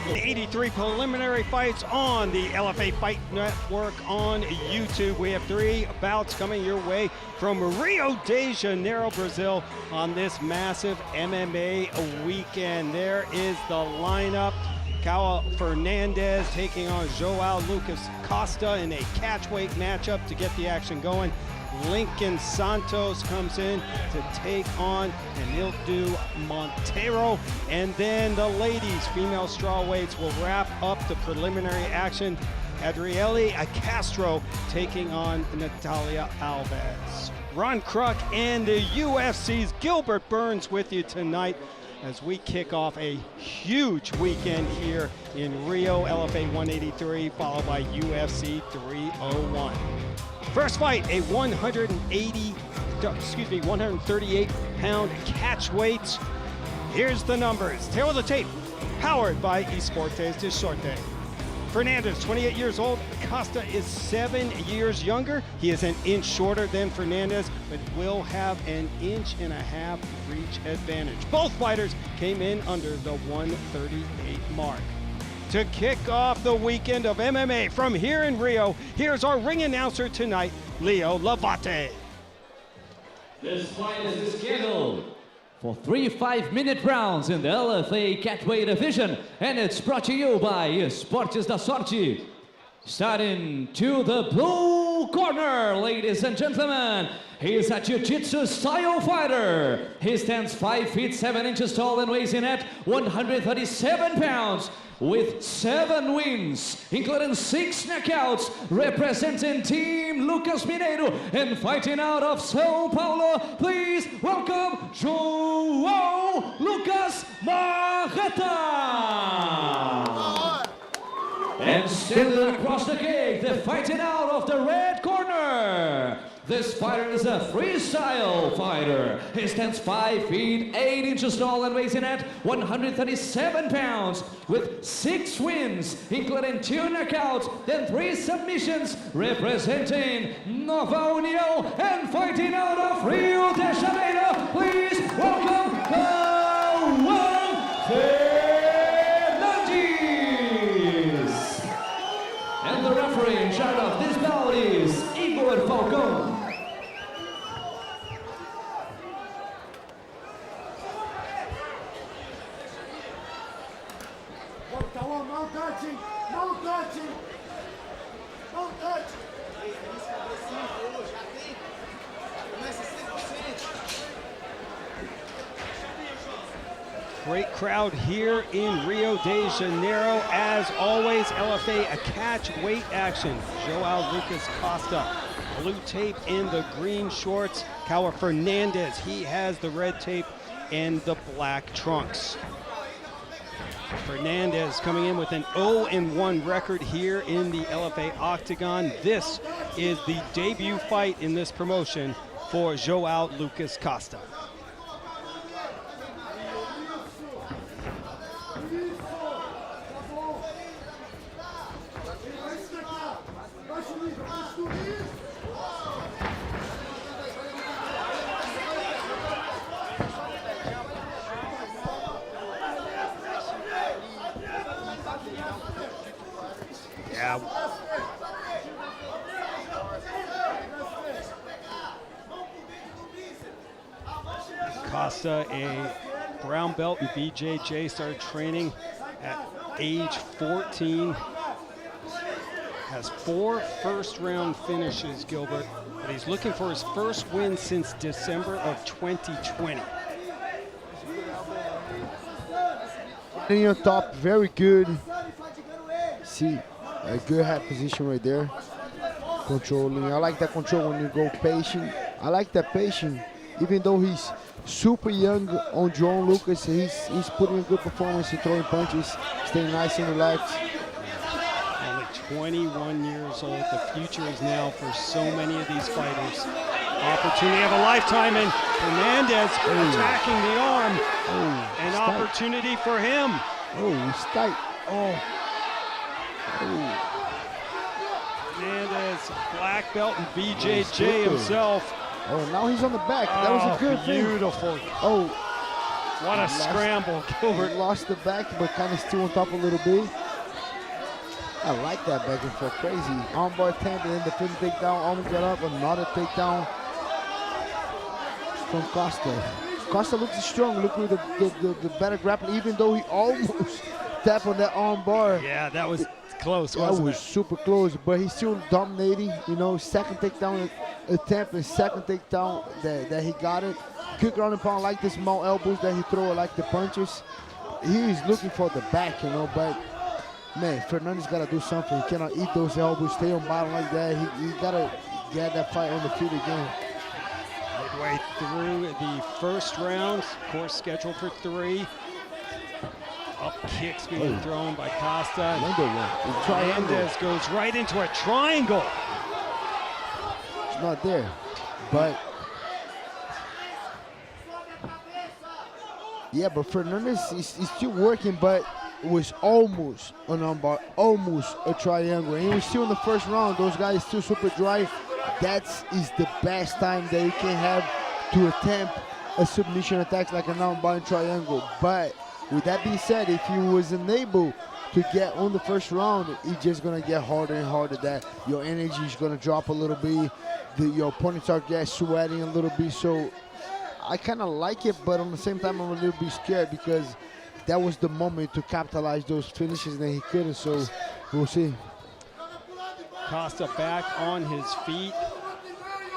'83 preliminary fights on the LFA Fight Network on YouTube. We have 3 bouts coming your way from Rio de Janeiro, Brazil on this massive MMA weekend. There is the lineup. Fernandez taking on Joao Lucas Costa in a catchweight matchup to get the action going. Lincoln Santos comes in to take on Emildo Montero. And then the ladies, female strawweights, will wrap up the preliminary action. Adriele Castro taking on Natalia Alves. Ron Kruk and the UFC's Gilbert Burns with you tonight as we kick off a huge weekend here in Rio, LFA 183, followed by UFC 301. First fight, a 138-pound catch weight. Here's the numbers. Tail of the tape, powered by Esportes de Sorte. Fernandez, 28 years old. Costa is 7 years younger. He is an inch shorter than Fernandez, but will have an inch-and-a-half reach advantage. Both fighters came in under the 138 mark. To kick off the weekend of MMA from here in Rio, here's our ring announcer tonight, Leo Lavate. This fight is scheduled for 3 5-minute rounds in the LFA catchweight division, and it's brought to you by Esportes da Sorte. Starting to the blue corner, ladies and gentlemen, he's a jiu-jitsu style fighter. He stands 5 feet 7 inches tall and weighs in at 137 pounds with 7 wins, including 6 knockouts, representing Team Lucas Mineiro and fighting out of Sao Paulo. Please welcome Joao Lucas Marreta. And standing across the cage, they're fighting out of the red corner. This fighter is a freestyle fighter. He stands 5 feet 8 inches tall and weighs in at 137 pounds with 6 wins, including 2 knockouts, then 3 submissions, representing Nova União and fighting out of Rio de Janeiro. Please welcome Fernandez. And the referee in charge of this bout is Igor Falcão. No touching! No touching! No touching! Great crowd here in Rio de Janeiro. As always, LFA a catch weight action. Joao Lucas Costa, blue tape in the green shorts. Caio Fernandez, he has the red tape and the black trunks. Fernandez coming in with an 0-1 record here in the LFA Octagon. This is the debut fight in this promotion for Joao Lucas Costa. Yeah. Costa, a brown belt in BJJ, started training at age 14. Has 4 first-round finishes, Gilbert, but he's looking for his first win since December of 2020. On top, very good. See, a good head position right there. Controlling. I like that control when you go patient. I like that patient even though he's super young on João Lucas, he's putting a good performance, he's throwing punches, staying nice and relaxed. Only 21 years old. The future is now for so many of these fighters. Opportunity of a lifetime, and Fernandez attacking the arm. An opportunity for him. He's tight. Fernandez, black belt and BJJ himself. Now he's on the back. That was a good beautiful. thing. What a scramble, Gilbert. He lost the back, but kind of still on top a little bit. I like that back and forth, crazy. Armbar attempt and then the fifth takedown, almost got up, another takedown from Costa. Costa looks strong, look with the better grappling, even though he almost tapped on that armbar. Yeah, that was close, wasn't it? That was super close, but he's still dominating, you know, second takedown attempt and second takedown that he got it. Good ground and pound, like the small elbows that he throw, like the punches. He is looking for the back, you know, but man, Fernandez got to do something. He cannot eat those elbows, stay on bottom like that. He got to get that fight on the feet again. Midway through the first round, of course scheduled for 3. Up kicks being thrown by Costa. Fernandez goes right into a triangle. It's not there, but yeah, but Fernandez is still working, but it was almost an armbar, almost a triangle. And he was still in the first round. Those guys still super dry. That is the best time that you can have to attempt a submission attack like an armbar and triangle. But with that being said, if he wasn't able to get on the first round, it's just gonna get harder and harder. That your energy is gonna drop a little bit. Your opponents are getting sweating a little bit. So I kind of like it, but on the same time, I'm a little bit scared because that was the moment to capitalize those finishes and he couldn't. So we'll see. Costa back on his feet.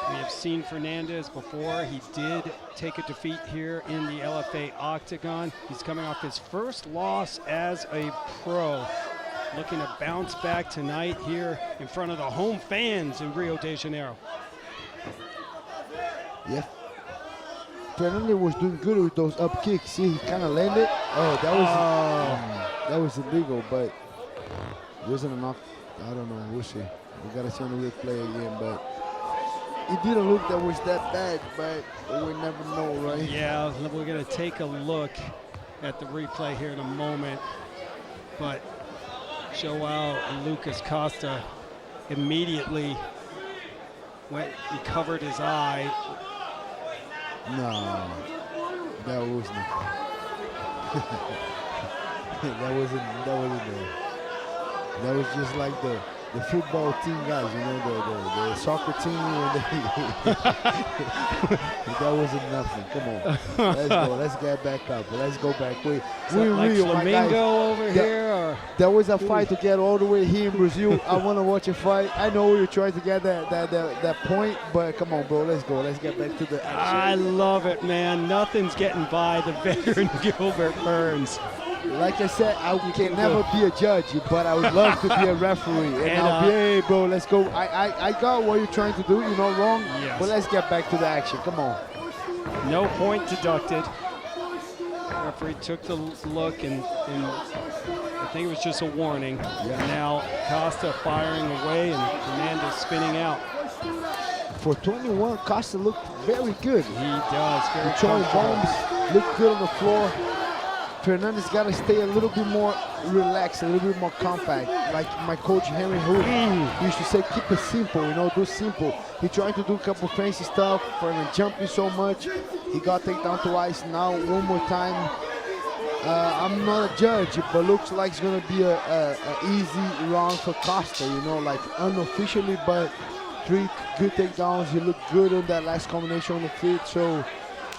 We have seen Fernandez before. He did take a defeat here in the LFA Octagon. He's coming off his first loss as a pro. Looking to bounce back tonight here in front of the home fans in Rio de Janeiro. Yeah. Fernandez was doing good with those up kicks. See, he kind of landed. That was illegal, but it wasn't enough. I don't know. We'll see. We gotta see on the replay again, but it didn't look that was that bad, but we never know, right? Yeah, we're gonna take a look at the replay here in a moment, but João Lucas Costa immediately he covered his eye. No, that wasn't. that wasn't there. That was just like the football team guys, you know, the soccer team. That wasn't nothing. Come on, let's go. Let's get back up. Let's go back. We like real, Flamingo over here. Or? There was a fight to get all the way here in Brazil. I want to watch a fight. I know you're trying to get that point, but come on, bro. Let's go. Let's get back to the action. I love it, man. Nothing's getting by the veteran Gilbert Burns. Like I said, I can never be a judge, but I would love to be a referee. And I'll be, hey, bro, let's go. I got what you're trying to do. You're not wrong. Yes. But let's get back to the action. Come on. No point deducted. The referee took the look, and I think it was just a warning. Yeah. Now Costa firing away, and Fernandez spinning out. For 21, Costa looked very good. He does. Very throwing bombs, looked good on the floor. Fernandez got to stay a little bit more relaxed, a little bit more compact. Like my coach, Henry Hood, used to say, keep it simple, you know, do simple. He tried to do a couple fancy stuff, Fernandez jumping so much. He got taken down twice. Now, one more time. I'm not a judge, but looks like it's going to be a easy round for Costa, you know, like unofficially, but 3 good takedowns. He looked good on that last combination on the feet, so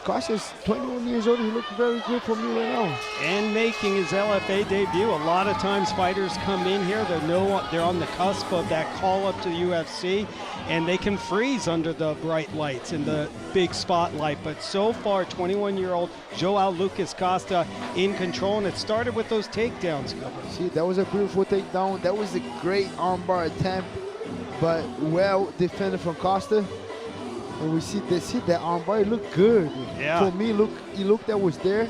Costa's 21 years old. He looked very good for me right now. And making his LFA debut. A lot of times fighters come in here, they're on the cusp of that call up to the UFC, and they can freeze under the bright lights and the big spotlight. But so far, 21-year-old João Lucas Costa in control, and it started with those takedowns. See, that was a beautiful takedown. That was a great armbar attempt, but well defended from Costa. And we see that armbar. It looked good. Yeah. For me, it looked that was there.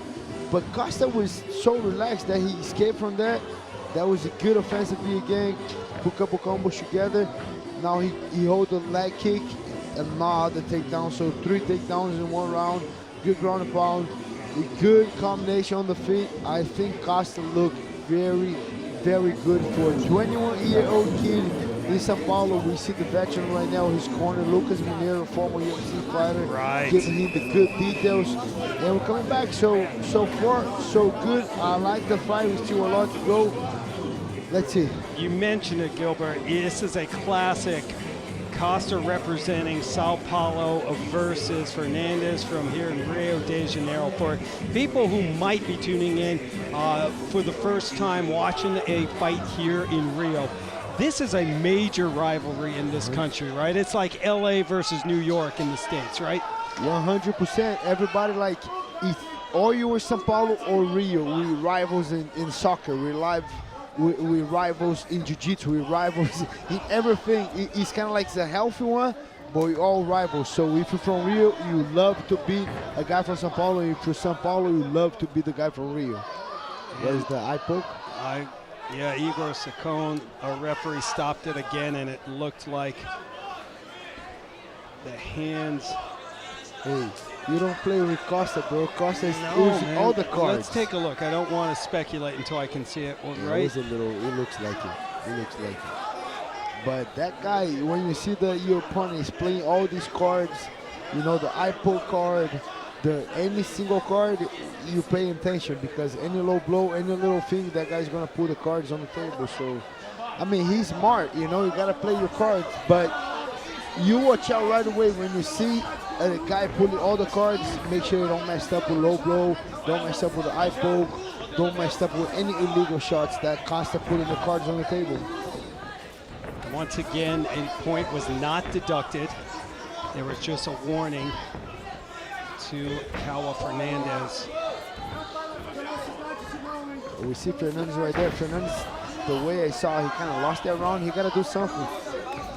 But Costa was so relaxed that he escaped from that. That was a good offensive V again. Put a couple combos together. Now he hold the leg kick and not the takedown. So 3 takedowns in 1 round. Good ground and pound. A good combination on the feet. I think Costa looked very, very good for a 21-year-old kid in Sao Paulo. We see the veteran right now, his corner, Lucas Montero, former UFC fighter, Right. giving him the good details. And we're coming back. So far, so good. I like the fight. We still a lot to go. Let's see. You mentioned it, Gilbert. This is a classic. Costa representing Sao Paulo versus Fernandez from here in Rio de Janeiro. For people who might be tuning in for the first time watching a fight here in Rio, this is a major rivalry in this country, right? It's like LA versus New York in the States, right? 100%. Everybody like, if or you were Sao Paulo or Rio, we rivals in soccer. We rivals in jiu-jitsu, we rivals in everything. It's kind of like the healthy one, but we all rivals. So if you're from Rio, you love to beat a guy from Sao Paulo. If you're Sao Paulo, you love to beat the guy from Rio. What is the eye poke? Yeah, Igor Sacone, our referee, stopped it again, and it looked like the hands. Hey, you don't play with Costa, bro. Costa is No, using man. all the cards. Let's take a look. I don't want to speculate until I can see it. Well, Yeah, right? it looks like it. It looks like it. But that guy, when you see your opponent is playing all these cards, you know, the eye poke card, any single card, you pay attention because any low blow, any little thing, that guy's gonna put the cards on the table. So, I mean, he's smart. You know, you gotta play your cards, but you watch out right away when you see a guy pulling all the cards. Make sure you don't mess up with low blow, don't mess up with the eye poke, don't mess up with any illegal shots that Costa putting the cards on the table. Once again, a point was not deducted. There was just a warning to Kawa Fernandez. We see Fernandez right there. Fernandez, the way I saw, he kind of lost that round. He got to do something.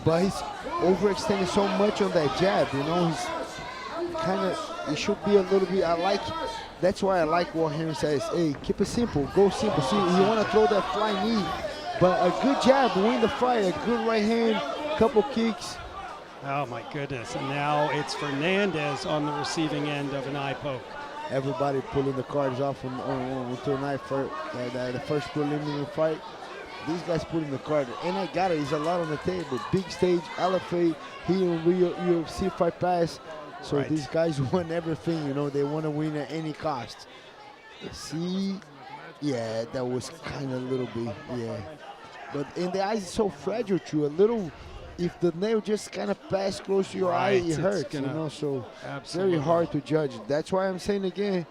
But he's overextending so much on that jab, you know. He's kind of, it should be a little bit, that's why I like what Henry says. Hey, keep it simple, go simple. See, you want to throw that flying knee, but a good jab, win the fight, a good right hand, couple kicks. Oh my goodness, and now it's Fernandez on the receiving end of an eye poke. Everybody pulling the cards off on tonight for the first preliminary fight. These guys putting the card, and I got it, it's a lot on the table. Big stage, LFA, here in Rio, UFC Fight Pass. So Right. these guys want everything, you know, they want to win at any cost. See, yeah, that was kind of a little bit, yeah. But in the eyes, it's so fragile too, a little, if the nail just kind of pass close to your eye, Right, it it's hurts, you gonna- know, so Absolutely. very hard to judge. That's why I'm saying again,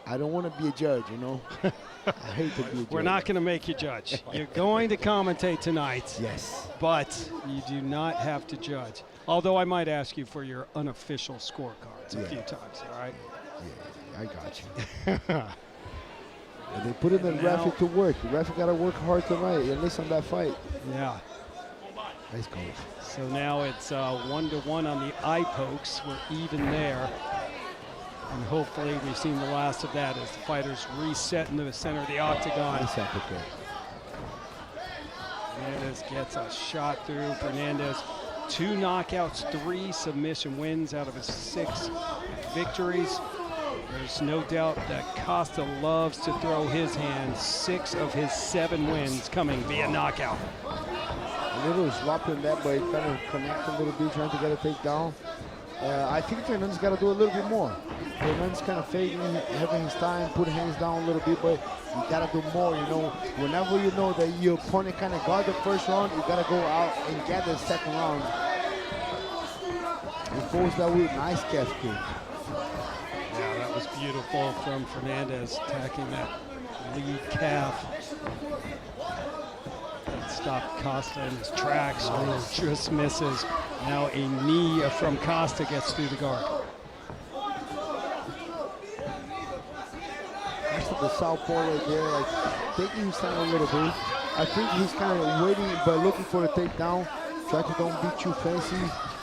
I don't want to be a judge, you know. I hate to be a judge. We're not going to make you judge. You're going to commentate tonight, Yes. but you do not have to judge. Although I might ask you for your unofficial scorecards a Yeah. few times, all right? Yeah, I got you. And they put in the Now- ref to work. The ref got to work hard tonight, at least on that fight. Yeah. Nice call. So now it's 1-1 on the eye pokes. We're even there. And hopefully we've seen the last of that as the fighters reset into the center of the octagon. Nice uppercut. Fernandez gets a shot through. Fernandez, 2 knockouts, 3 submission wins out of his 6 victories. There's no doubt that Costa loves to throw his hand. 6 of his 7 wins coming via knockout. A little sloppy in that, but he kind of connects a little bit, trying to get a takedown. I think Fernandez got to do a little bit more. Fernandez kind of fading, having his time, put hands down a little bit, but you got to do more, you know. Whenever you know that your opponent kind of got the first round, you got to go out and get the second round. He pulls that with nice calf kick. Yeah, that was beautiful from Fernandez, attacking that lead calf. That stopped Costa in his tracks. Oh, just misses. Now a knee from Costa gets through the guard. That's the southpaw right there, like taking his time a little bit. I think he's kind of waiting but looking for a takedown. Try to don't be too fancy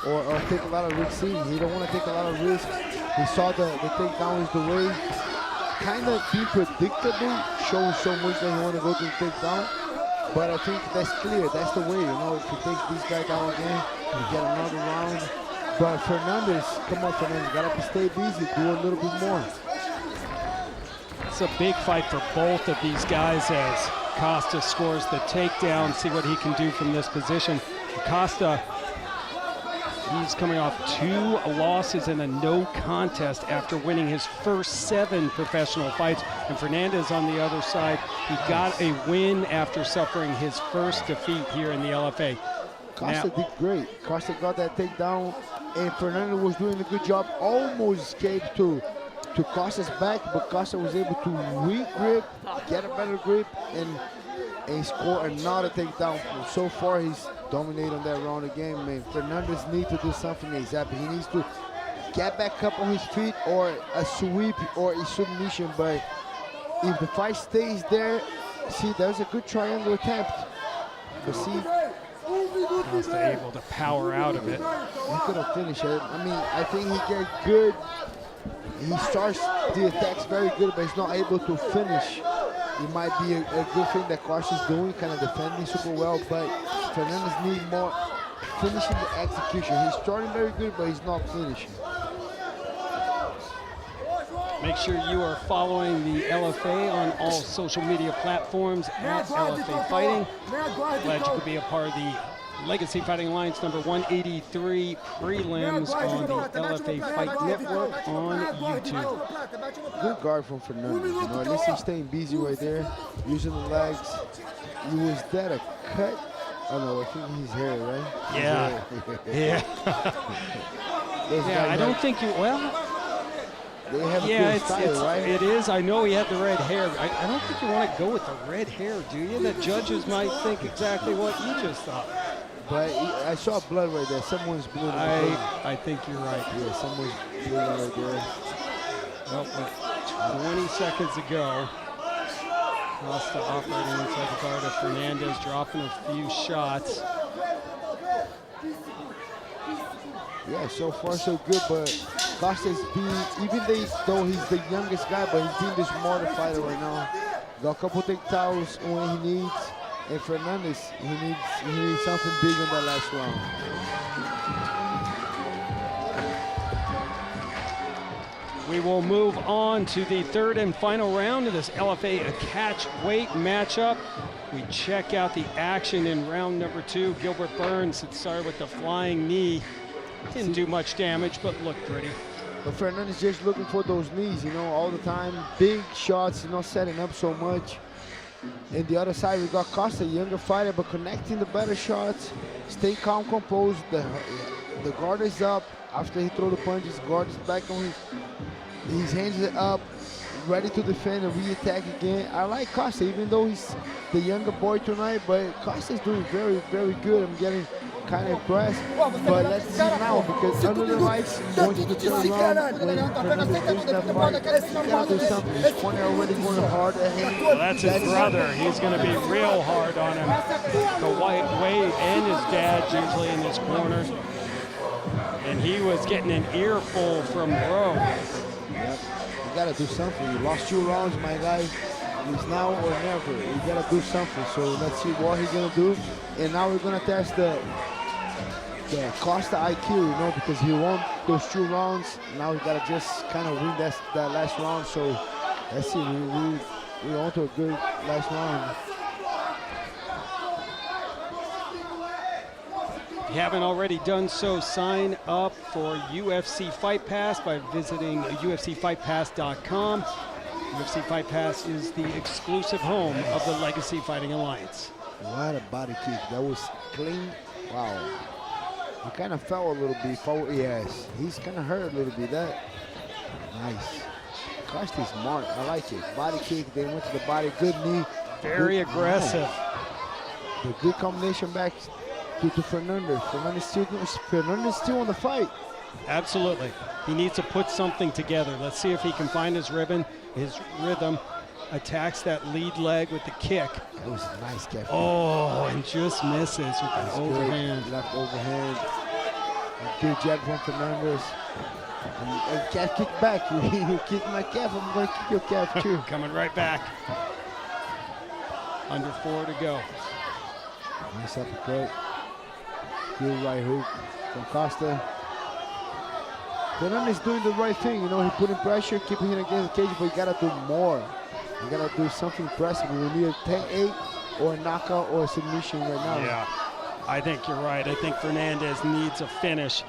or take a lot of risks. He don't want to take a lot of risks. He saw the takedown is the way. Kind of being predictable, showing so much that he want to go to the takedown. But I think that's clear. That's the way, you know, if you take this guy down again, you get another round. But Fernandez, come on, Fernandez, gotta stay busy, do a little bit more. It's a big fight for both of these guys as Costa scores the takedown. See what he can do from this position. Costa, he's coming off 2 losses and a no contest after winning his first 7 professional fights. And Fernandez on the other side, he got a win after suffering his first defeat here in the LFA. Costa did great. Costa got that takedown, and Fernandez was doing a good job. Almost escaped to Costa's back, but Costa was able to re-grip, get a better grip, and score another takedown. So far, he's dominated on that round again, man. Fernandez needs to do something ASAP. He needs to get back up on his feet or a sweep or a submission. But if the fight stays there, see, there's a good triangle attempt. But see, Costa able to power out of it. he could have finished it. I mean, I think he gets good. He starts the attacks very good, but he's not able to finish. It might be a good thing that Costa's doing, kind of defending super well, but Fernandez needs more finishing the execution. He's starting very good, but he's not finishing. Make sure you are following the LFA on all social media platforms at LFA Fighting. Glad you could be a part of the Legacy Fighting Alliance number 183 prelims on the LFA Fight Network on YouTube. Good guard from Fernandez. You know, at least he's staying busy right there, using the legs. Was that a cut? Oh no, I think his hair, right? Yeah. Yeah, I don't think you, well, they have a yeah, good style, right? it is. I know he had the red hair. I don't think you want to go with the red hair, do you? The judges might think exactly what you just thought. But I saw blood right there. Someone's bleeding. I think you're right. Yeah, someone's bleeding right there. Well, but 20 seconds ago, Costa operating inside the guard of Fernandez, dropping a few shots. Yeah, so far so good, but Costa's being, even though he's the youngest guy, but he's being the smarter fighter right now. Got a couple takedowns when he needs, and Fernandez, he needs something big in that last round. We will move on to the third and final round of this LFA catch weight matchup. We check out the action in round number 2. Gilbert Burns, it started with the flying knee. Didn't do much damage, but looked pretty. But Fernandez just looking for those knees, you know, all the time. Big shots, you know, setting up so much. And the other side, we got Costa, younger fighter, but connecting the better shots. Stay calm, composed. The guard is up. After he throw the punches, guard is back on his hands are up, ready to defend and re-attack again. I like Costa, even though he's the younger boy tonight, but Costa's doing very, very good. I'm getting kind of impressed. But let's see now, because under the lights, going to the third round, when Fernandez loses that fight, he's got to do something. His corner already going hard at him. Well, that's his brother. He's going to be real hard on him. The Wade and his dad's usually in his corner. And he was getting an earful from Bro. Yep. You got to do something. You lost 2 rounds, my guy. It's now or never. You got to do something. So let's see what he's going to do. And now we're going to test the Costa IQ, you know, because he won those 2 rounds. Now we got to just kind of win that last round. So let's see. We're on to a good last round. If you haven't already done so, sign up for UFC Fight Pass by visiting UFCFightPass.com. UFC Fight Pass is the exclusive home of the Legacy Fighting Alliance. What a body kick. That was clean. Wow. He kind of fell a little bit. Yes. He's kind of hurt a little bit. That nice. Costa is smart. I like it. Body kick. They went to the body. Good knee. Very aggressive. Wow. The good combination back to Fernandez. Fernandez still on the fight. Absolutely. He needs to put something together. Let's see if he can find his rhythm. Attacks that lead leg with the kick. That was a nice kick. Oh, and just misses with the overhand. Left overhand. Good jab from Fernandez. And calf kick back. You kick my calf, I'm going to kick your calf too. Coming right back. Under 4 to go. Nice uppercut. Good right hook from Costa. Fernandez doing the right thing, you know, he putting pressure, keeping him against the cage, but you gotta do more. You gotta do something impressive. We need a 10-8 or a knockout or a submission right now. Yeah, I think you're right. I think Fernandez needs a finish.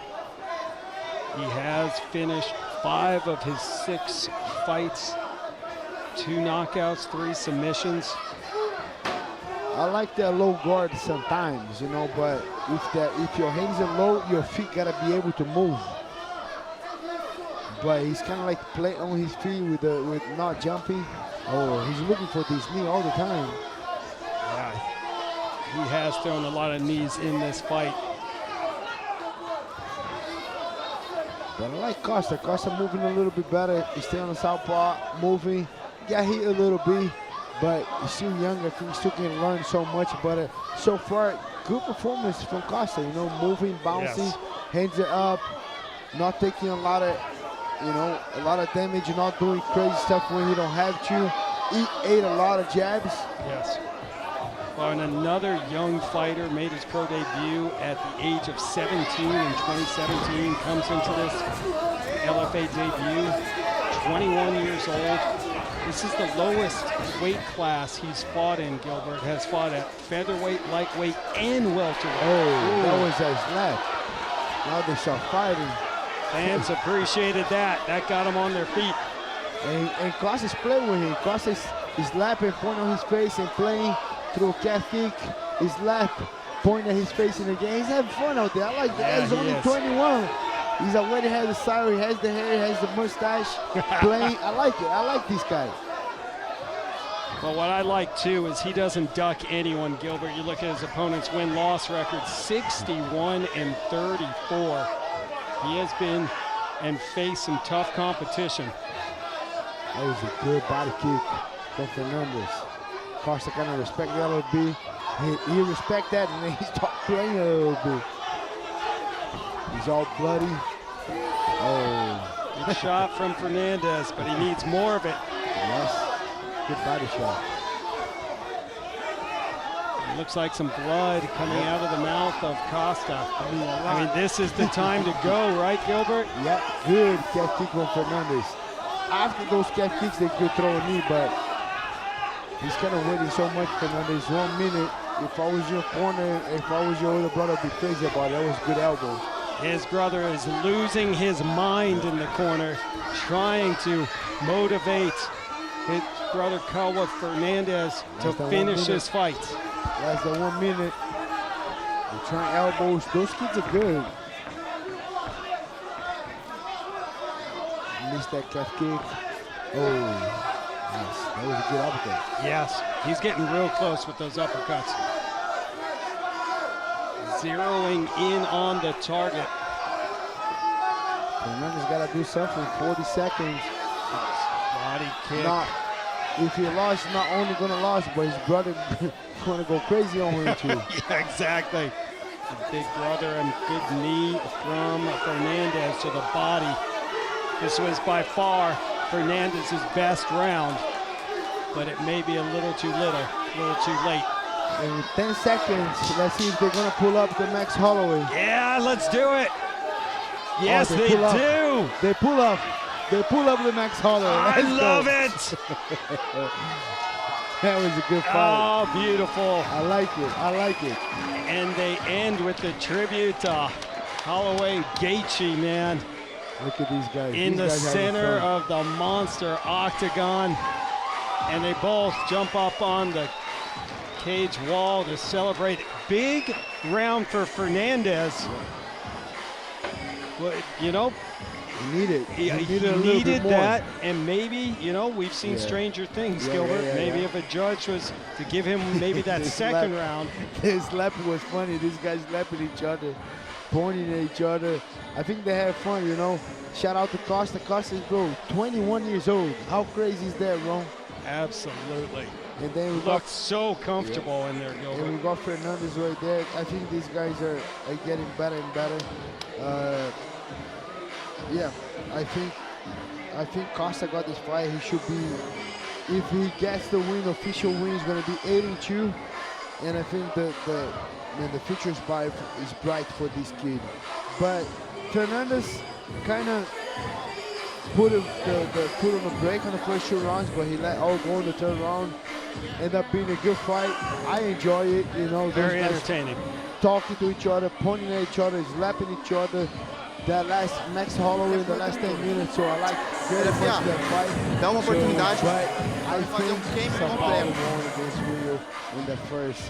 He has finished 5 of his 6 fights, 2 knockouts, 3 submissions. I like that low guard sometimes, you know, but if your hands are low, your feet gotta be able to move. But he's kind of like play on his feet with not jumping. Oh, he's looking for this knee all the time. Yeah, he has thrown a lot of knees in this fight. But I like Costa. Costa moving a little bit better. He's still on the southpaw, moving. Got hit a little bit, but he's still young. I think he still can learn so much. But so far, good performance from Costa. You know, moving, bouncing, Yes. hands are up, not taking a lot of damage, not doing crazy stuff when you don't have to. He ate a lot of jabs. Yes. Well, and another young fighter made his pro debut at the age of 17 in 2017, comes into this LFA debut, 21 years old. This is the lowest weight class he's fought in, Gilbert. Has fought at featherweight, lightweight, and welterweight. Oh, that was his left. Now they start fighting. Fans appreciated that. That got them on their feet. And Costa's playing with him. Costa is lapping, pointing on his face and playing through a calf kick. His lap, pointing at his face in the game. He's having fun out there. I like that. Yeah, He's he only is. 21. He's already has the style. He has the hair. He has the mustache. Playing. I like it. I like this guy. Well, what I like too is he doesn't duck anyone, Gilbert. You look at his opponent's win-loss record, 61 and 34. He has been and faced some tough competition. That was a good body kick from Fernandez. Costa kind of respect that a little bit. He respect that, and then he start playing a little bit. He's all bloody. Oh. Good shot from Fernandez, but he needs more of it. Yes. Good body shot. It looks like some blood coming out of the mouth of Costa. I mean, this is the time to go, right, Gilbert? Yeah, good calf kick from Fernandez. After those calf kicks, they could throw a knee, but he's kind of waiting so much, Fernandez. 1 minute. If I was your corner, if I was your older brother, I'd be crazy about it. That was a good elbow. His brother is losing his mind in the corner, trying to motivate his brother Carlos Fernandez to finish his fight. Last than 1 minute. They're trying elbows. Those kids are good. Missed that calf kick. Oh, nice. That was a good uppercut. Yes, he's getting real close with those uppercuts. Zeroing in on the target. Fernandez got to do something. 40 seconds. Body kick. If he lost, he's not only going to lose, but his brother going to go crazy on him too. Yeah, exactly. The big brother and good knee from Fernandez to the body. This was by far Fernandez's best round, but it may be a little too late. In 10 seconds, let's see if they're going to pull up the Max Holloway. Yeah, let's do it. Yes, they they pull up. do. They pull up. They pull up the Max Holloway. I Let's love go. it. That was a good fight. Oh, beautiful. I like it. I like it. And they end with the tribute to Holloway Gaethje, man. Look at these guys. In These the guys having center fun. of the monster octagon. And they both jump up on the cage wall to celebrate. Big round for Fernandez. Well, you know, He needed. he a little bit needed more. that, and maybe, you know, we've seen Yeah. stranger things, Yeah, Gilbert. yeah, Maybe yeah. if a judge was to give him maybe that This second slap- round. This slapping was funny. These guys slapping each other, pointing at each other. I think they have fun, you know. Shout out to Costa. Costa's, bro, 21 years old. How crazy is that, bro? Absolutely. And then we Looked so comfortable in there, and Gilbert. we got Fernandez right there. I think these guys are getting better and better. Yeah, I think Costa got this fight. He should be, if he gets the win, official win, is going to be 8-2. And I think the future is bright for this kid. But Fernandez kind of put the foot on the brake on the first 2 rounds, but he let all go in the 3rd round. Ended up being a good fight. I enjoy it, you know. Very entertaining. Talking to each other, pointing at each other, slapping each other. That last Max Holloway in the last 10 minutes, so I like very much that fight. Dá uma oportunidade. But I fazer think game Sao Paulo completo. won against Rio in the first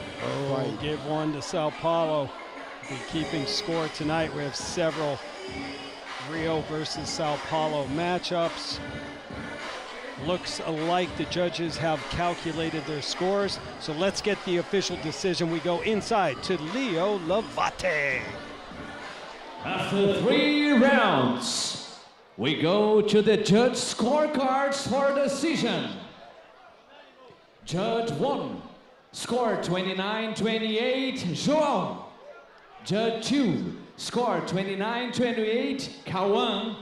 fight. Give one to Sao Paulo. Be keeping score tonight. We have several Rio versus Sao Paulo matchups. Looks like the judges have calculated their scores. So let's get the official decision. We go inside to Leo Lavate. After 3 rounds, we go to the judge scorecards for decision. Judge 1, score 29-28, João. Judge 2, score 29-28, Kawan.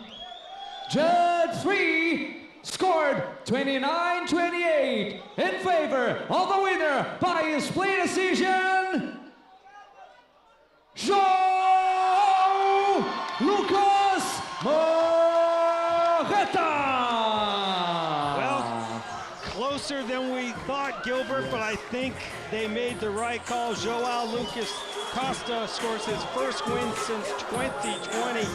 Judge 3, scored 29-28 in favor of the winner by a split decision, João Lucas Marreta. Well, closer than we thought, Gilbert, but I think they made the right call. João Lucas Costa scores his first win since 2020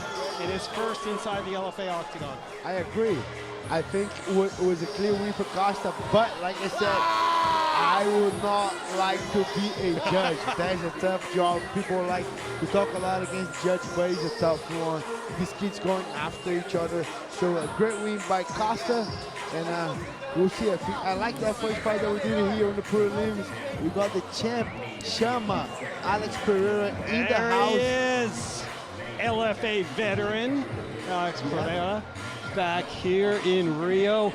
and his first inside the LFA octagon. I agree. I think it was a clear win for Costa, but like I said, I would not like to be a judge. That's a tough job. People like to talk a lot against the judge, but it's a tough one. These kids going after each other. So a great win by Costa, and we'll see. I like that first fight that we did here on the prelims. We got the champ, Chama, Alex Pereira in the house. There he is, LFA veteran, Alex Pereira, back here in Rio.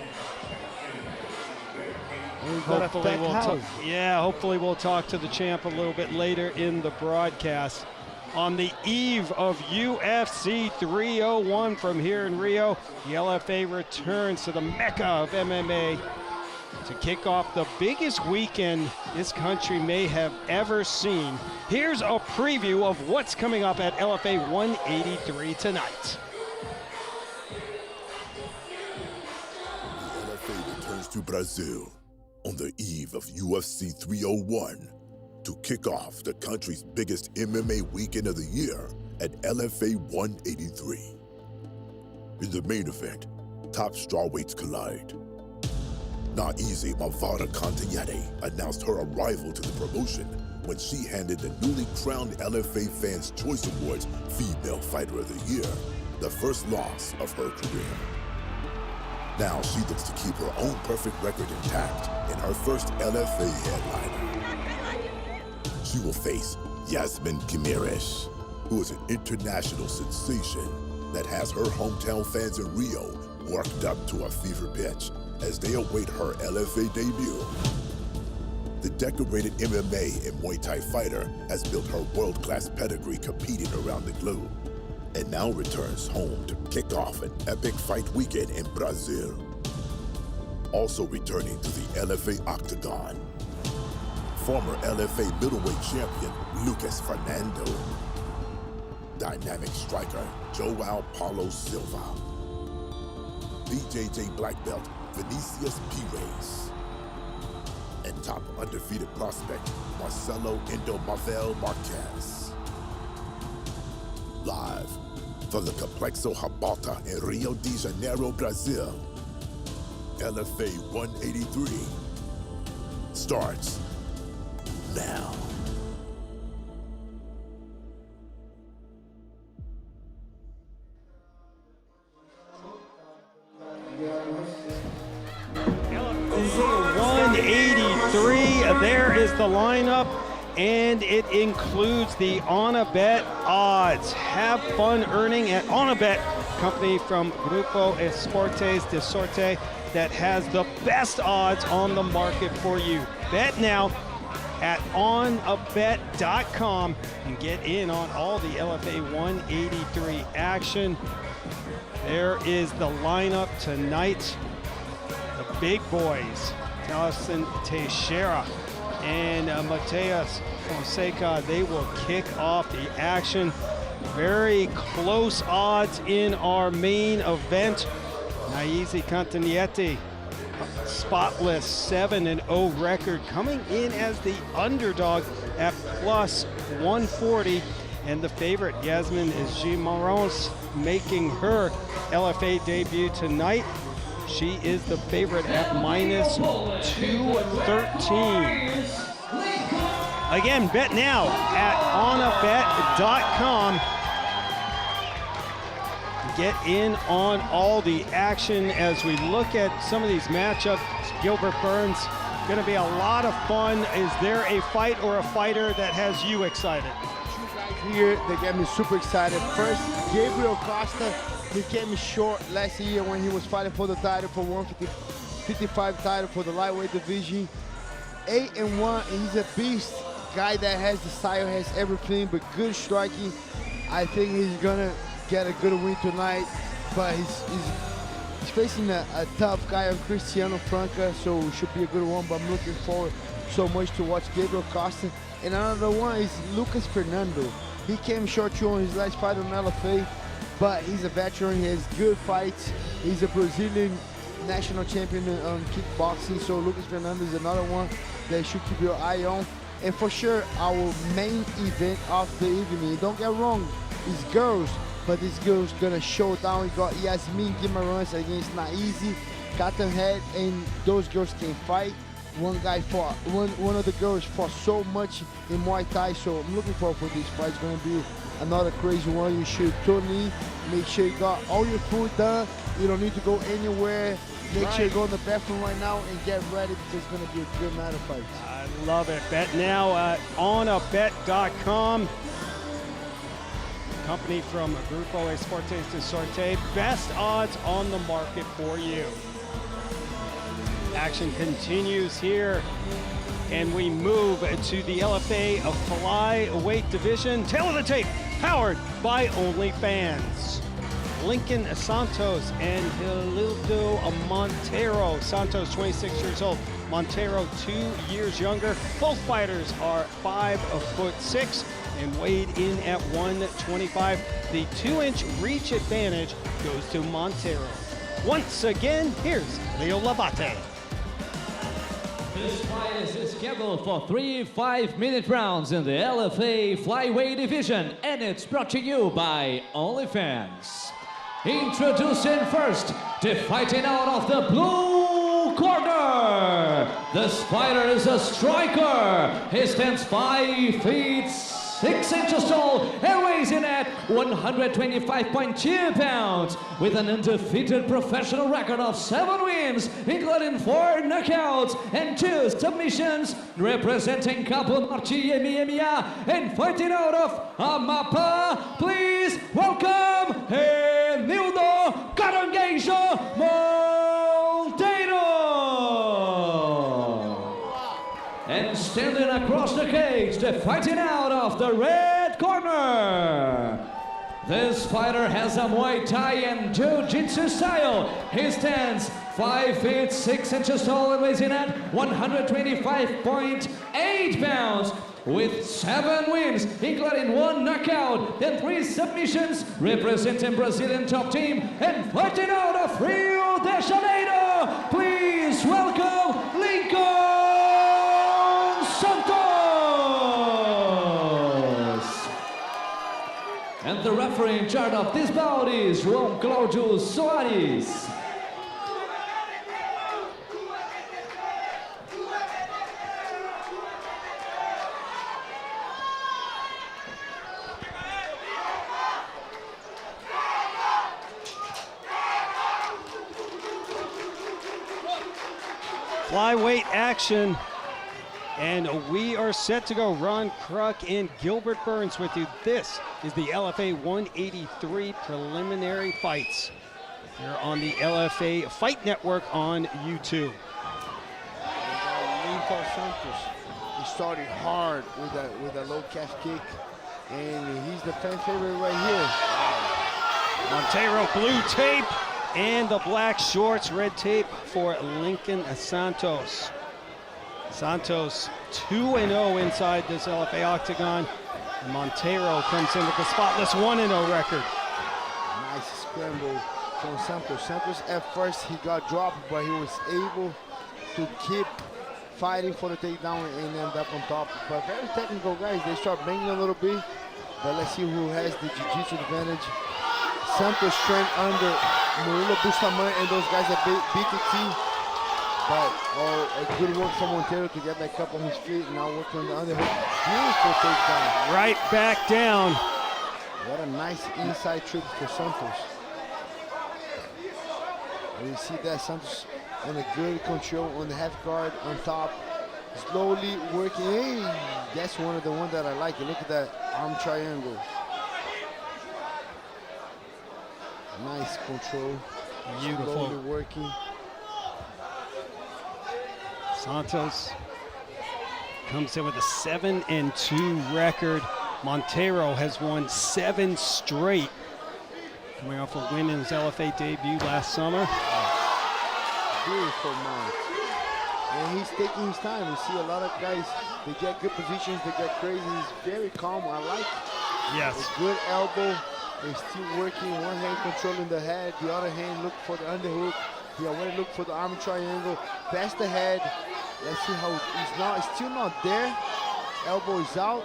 Hopefully we'll talk to the champ a little bit later in the broadcast. On the eve of UFC 301 from here in Rio, the LFA returns to the Mecca of MMA to kick off the biggest weekend this country may have ever seen. Here's a preview of what's coming up at LFA 183 tonight. The LFA returns to Brazil on the eve of UFC 301 to kick off the country's biggest MMA weekend of the year at LFA 183. In the main event, top strawweights collide. Naize Mavara Cantiete announced her arrival to the promotion when she handed the newly crowned LFA Fans' Choice Awards Female Fighter of the Year the first loss of her career. Now she looks to keep her own perfect record intact in her first LFA headliner. She will face Yasmin Quimires, who is an international sensation that has her hometown fans in Rio worked up to a fever pitch as they await her LFA debut. The decorated MMA and Muay Thai fighter has built her world-class pedigree competing around the globe, and now returns home to kick off an epic fight weekend in Brazil. Also returning to the LFA Octagon, former LFA middleweight champion Lucas Fernandez, dynamic striker João Paulo Silva, BJJ black belt Vinicius Pires, and top undefeated prospect Marcelo Indomavel Marquez. Live from the Complexo Habalta in Rio de Janeiro, Brazil, LFA 183 starts now. LFA 183, there is the lineup, and it includes the Onabet odds. Have fun earning at Onabet, company from Grupo Esportes de Sorte. that has the best odds on the market for you. Bet now at onabet.com and get in on all the LFA 183 action. There is the lineup tonight. The big boys, Taliesin Teixeira and Mateus Fonseca, they will kick off the action. Very close odds in our main event. Naizi Cantanietti, spotless 7-0 record, coming in as the underdog at plus 140. And the favorite, Yasmin Gimarons, making her LFA debut tonight. She is the favorite at minus 213. Again, bet now at onabet.com. Get in on all the action as we look at some of these matchups. Gilbert Burns, going to be a lot of fun. Is there a fight or a fighter that has you excited? Two guys here that get me super excited. First, Gabriel Costa. He came short last year when he was fighting for the title, for 155 title for the lightweight division. 8-1, and he's a beast. Guy that has the style, has everything, but good striking. I think he's gonna get a good win tonight, but he's facing a tough guy on Cristiano Franca, so it should be a good one. But I'm looking forward so much to watch Gabriel Costa. And another one is Lucas Fernando. He came short too on his last fight on LFA, but he's a veteran. He has good fights. He's a Brazilian national champion on kickboxing, so Lucas Fernando is another one that you should keep your eye on. And for sure, our main event of the evening, don't get wrong, it's girls, but this girl's gonna show down. We got Yasmin Gimarons against Naizi Cantanietti, and those girls can fight. One of the girls fought so much in Muay Thai, so I'm looking forward for this fight. It's gonna be another crazy one. You should totally make sure you got all your food done. You don't need to go anywhere. Make sure you go in the bathroom right now and get ready, because it's gonna be a good night of fights. I love it. Bet now at onabet.com. Company from Grupo Esportes de Sorte. Best odds on the market for you. Action continues here, and we move to the LFA flyweight division. Tail of the tape, powered by OnlyFans. Lincoln Santos and Hilildo Montero. Santos, 26 years old. Montero, 2 years younger. Both fighters are 5'6" and weighed in at 125. The 2-inch reach advantage goes to Montero. Once again, here's Leo Labate. This fight is scheduled for 3 5-minute rounds in the LFA flyweight division, and it's brought to you by OnlyFans. Introducing first, the fighting out of the blue corner. This fighter is a striker. He stands 5 feet 6 inches tall and weighs in at 125.2 pounds with an undefeated professional record of 7 wins, including 4 knockouts and 2 submissions, representing Campo Norte MMA and fighting out of Amapá. Please welcome Hilildo Caranguejo Montero. And standing across the cage, the fighting out of the red corner. This fighter has a Muay Thai and Jiu-Jitsu style. He stands 5 feet 6 inches tall and weighs in at 125.8 pounds with 7 wins, including 1 knockout and 3 submissions, representing Brazilian top team and fighting out of Rio de Janeiro. Please welcome Lincoln Santos. And the referee in charge of this bout is João Cláudio Soares. Flyweight action, and we are set to go. Ron Kruk and Gilbert Burns with you. This is the LFA 183 preliminary fights. Here on the LFA Fight Network on YouTube. Santos, he started hard with a low calf kick, and he's the fan favorite right here. Montero, blue tape, and the black shorts, red tape for Lincoln Santos. Santos 2-0 inside this LFA octagon. And Montero comes in with the spotless 1-0 record. Nice scramble from Santos. Santos at first he got dropped, but he was able to keep fighting for the takedown and end up on top. But very technical guys. They start banging a little bit, but let's see who has the jiu-jitsu advantage. Santos trained under Murilo Bustamante and those guys at BKT. But a good work from Montero to get back up on his feet. Now working on the underhook. Beautiful takedown. Right back down. What a nice inside trip for Santos. And you see that Santos on a good control on the half guard on top. Slowly working. Hey, that's one of the ones that I like. Look at that arm triangle. Nice control. Beautiful. Slowly working. Santos comes in with a 7-2 record. Montero has won 7 straight, coming off a win in his LFA debut last summer. Beautiful mount. And he's taking his time. You see a lot of guys, they get good positions, they get crazy. He's very calm. I like Yes. a good elbow. He's still working, one hand controlling the head, the other hand look for the underhook. He already looked for the arm triangle, past the head. Let's see how it's still not there. Elbow is out,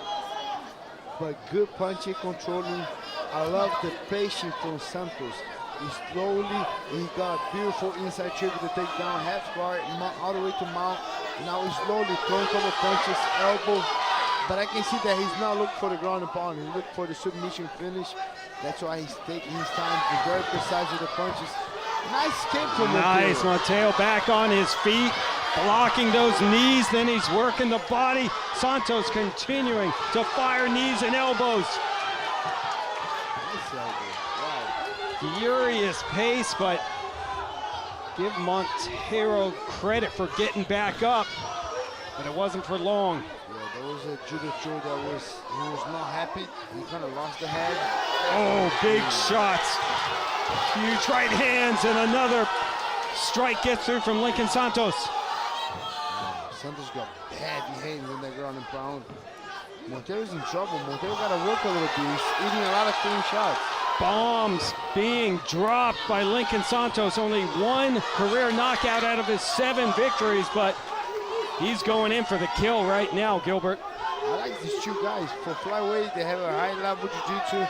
but good punching, controlling. I love the patience from Santos. He slowly, he got a beautiful inside trip to take down, half guard, all the way to mount. Now he's slowly throwing a couple punches, elbow. But I can see that he's not looking for the ground and pound. He looked for the submission finish. That's why he's taking his time, he's very precise with the punches. Nice kick from Montero. Nice, Montero back on his feet, blocking those knees, then he's working the body. Santos continuing to fire knees and elbows. Nice elbow, wow. Furious pace, but give Montero credit for getting back up, but it wasn't for long. Yeah, there was a judo throw that he was not happy. He kind of lost the head. Oh, big shots. Huge right hands, and another strike gets through from Lincoln Santos. Santos got heavy hands in the ground and pound. Montero's in trouble. Montero got to work a little bit. He's eating a lot of clean shots. Bombs being dropped by Lincoln Santos. Only one career knockout out of his 7 victories, but he's going in for the kill right now, Gilbert. I like these two guys. For flyweight, they have a high level jiu-jitsu.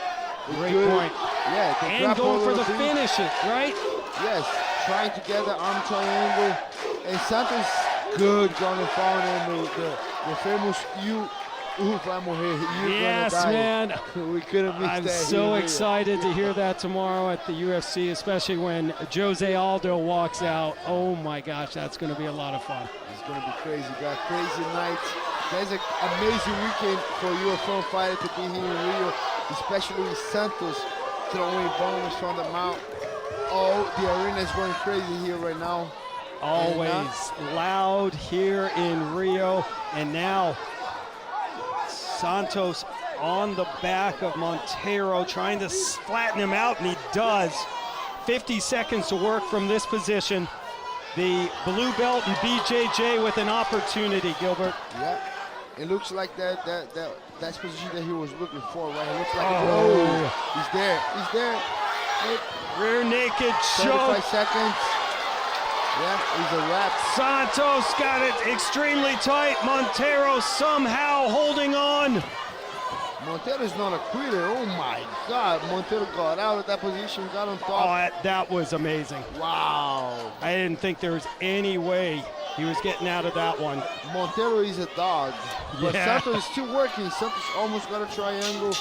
Great point. Yeah, they And grapple going a for the little bit. finish, right? Yes, trying to get the arm triangle. And Santos good ground and pound, and the famous Yes, man. We couldn't miss I'm that. so excited to hear that tomorrow at the UFC, especially when Jose Aldo walks out. Oh my gosh, that's going to be a lot of fun. It's going to be crazy. Got crazy nights. There's an amazing weekend for UFC fighter to be here in Rio, especially with Santos throwing bombs from the mount. Oh, the arena is going crazy here right now. Always loud here in Rio. And now Santos on the back of Montero, trying to flatten him out, and he does. 50 seconds to work from this position. The blue belt and BJJ with an opportunity, Gilbert. Yeah, it looks like that's position that he was looking for, right? It looks like he's there. He's there. Rear naked 35 choke. seconds. Yeah, he's a wrap. Santos got it extremely tight. Montero somehow holding on. Montero's not a quitter. Oh my God. Montero got out of that position, got on top. Oh, that was amazing. Wow. I didn't think there was any way he was getting out of that one. Montero is a dog. But Yeah. Santos is still working. Santos almost got a triangle.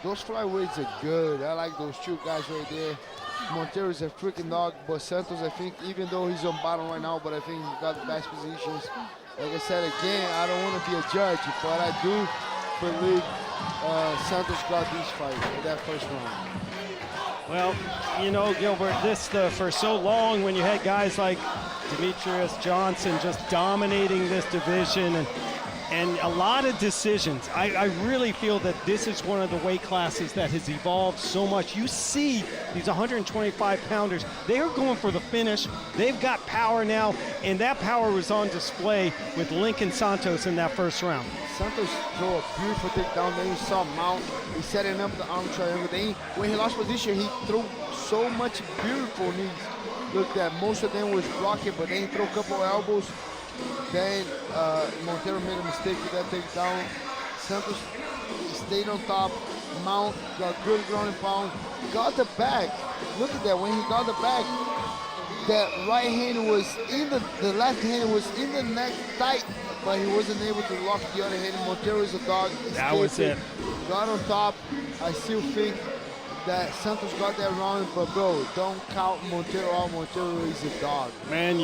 Those flyweights are good. I like those two guys right there. Montero is a freaking dog, but Santos, I think, even though he's on bottom right now, but I think he got the best positions. Like I said again, I don't want to be a judge, but I do believe Santos got this fight in that first round. Well, you know, Gilbert, for so long when you had guys like Demetrius Johnson just dominating this division and a lot of decisions. I really feel that this is one of the weight classes that has evolved so much. You see these 125-pounders, they are going for the finish. They've got power now, and that power was on display with Lincoln Santos in that first round. Santos threw a beautiful takedown. Then you saw Mount. He's setting up the arm triangle. Then when he lost position, he threw so much beautiful knees. Look, that most of them was blocking, but then he threw a couple elbows. Then Montero made a mistake with that takedown. Santos stayed on top. Mount got good ground and pound. Got the back. Look at that. When he got the back, that right hand was in the left hand was in the neck tight, but he wasn't able to lock the other hand. Montero is a dog. That was it. Got on top. I still think that Santos got that round, but bro, don't count Montero out. Montero is a dog. Man,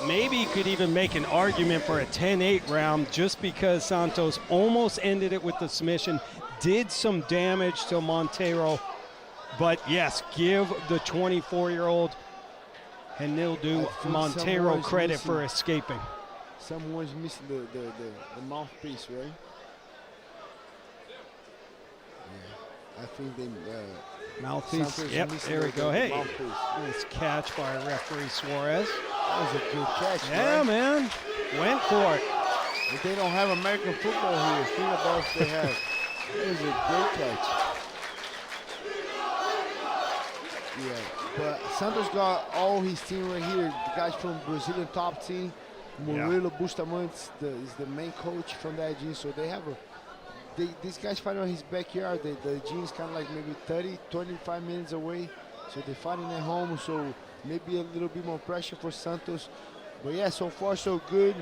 maybe you could even make an argument for a 10-8 round just because Santos almost ended it with the submission, did some damage to Montero. But yes, give the 24-year-old Henildo Montero credit for escaping. Someone's missing the mouthpiece, right? Yeah, I think they mouthpiece. Santos Yep, there we go. Hey, nice catch by referee Suarez. That was a good catch. Yeah, right? man, went for it. If they don't have American football here, think about if they have. It was a great catch. Yeah, but Santos got all his team right here. The guys from Brazilian top team. Murilo Bustamante is the main coach from that gym. So they have these guys fight on his backyard. The gym is kind of like maybe 25 minutes away. So they're fighting at home. So maybe a little bit more pressure for Santos. But yeah, so far so good.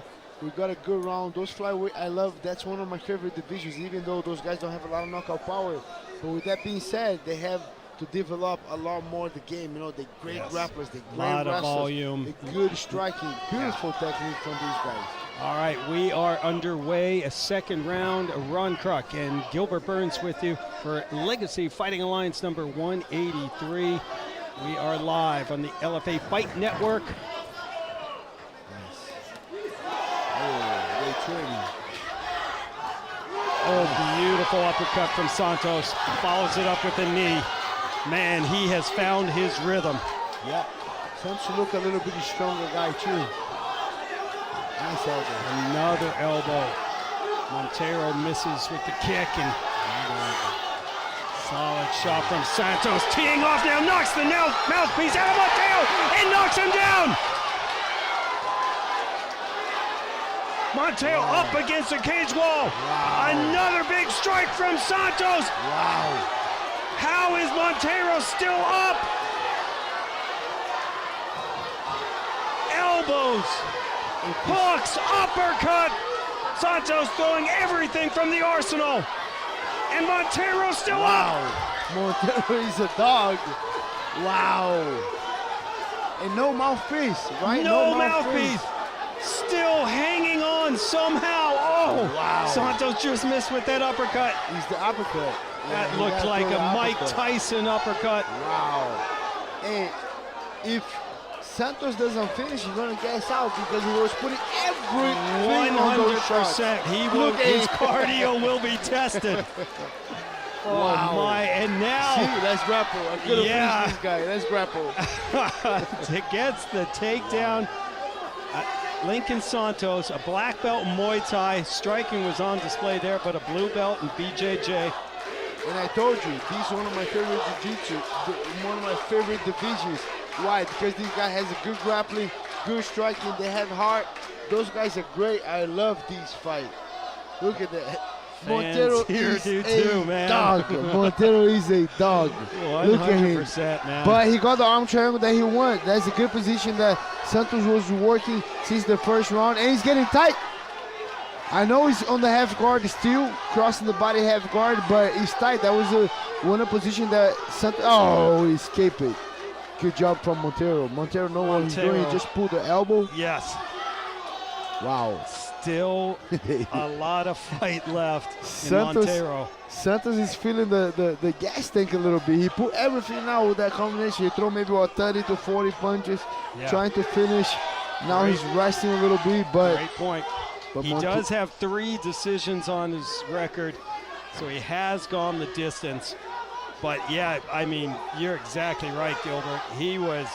We got a good round. Those flyweight, I love. That's one of my favorite divisions, even though those guys don't have a lot of knockout power. But with that being said, they have to develop a lot more the game. You know, they're great grapplers, they're great lot wrestlers, of volume, good striking, beautiful technique from these guys. All right, we are underway. A second round. Ron Kruk and Gilbert Burns with you for Legacy Fighting Alliance number 183. We are live on the LFA Fight Network. Oh, beautiful uppercut from Santos. Follows it up with a knee. Man, he has found his rhythm. Yeah, Santos look a little bit stronger guy too. Nice elbow. Another elbow. Montero misses with the kick and solid shot from Santos. Teeing off now, knocks the mouthpiece out of Montero and knocks him down. Montero up against the cage wall. Wow. Another big strike from Santos. Wow. How is Montero still up? Elbows, hooks, uppercut. Santos throwing everything from the arsenal. And Montero still up. Montero is a dog. Wow. And no mouthpiece, right? No mouthpiece. Still hanging on somehow. Oh, wow. Santos just missed with that uppercut. He's the uppercut. That looked like a Mike Tyson uppercut. Wow. And if Santos doesn't finish, he's going to gas out because he was putting everything 100%. His cardio will be tested. Oh my, and now. See, let's grapple. I could have finished this guy. Let's grapple. Gets the takedown. Lincoln Santos, a black belt in Muay Thai. Striking was on display there, but a blue belt in BJJ. And I told you, these are one of my favorite jiu-jitsu, one of my favorite divisions. Why? Because these guys has a good grappling, good striking, they have heart. Those guys are great. I love these fights. Look at that. Montero is a dog. Montero is a dog. 100%, look at him. Man. But he got the arm triangle that he won. That's a good position that Santos was working since the first round, and he's getting tight. I know he's on the half guard still, crossing the body half guard, but he's tight. That was one position that Santos, he escaped it. Good job from Montero. Montero know what he's doing. He just pulled the elbow. Yes. Wow. still a lot of fight left in Montero. Santos is feeling the gas tank a little bit. He put everything out with that combination. He threw maybe what 30 to 40 punches, trying to finish. Now he's resting a little bit, but great point. But he does have 3 decisions on his record, so he has gone the distance. But yeah, I mean, you're exactly right, Gilbert. He was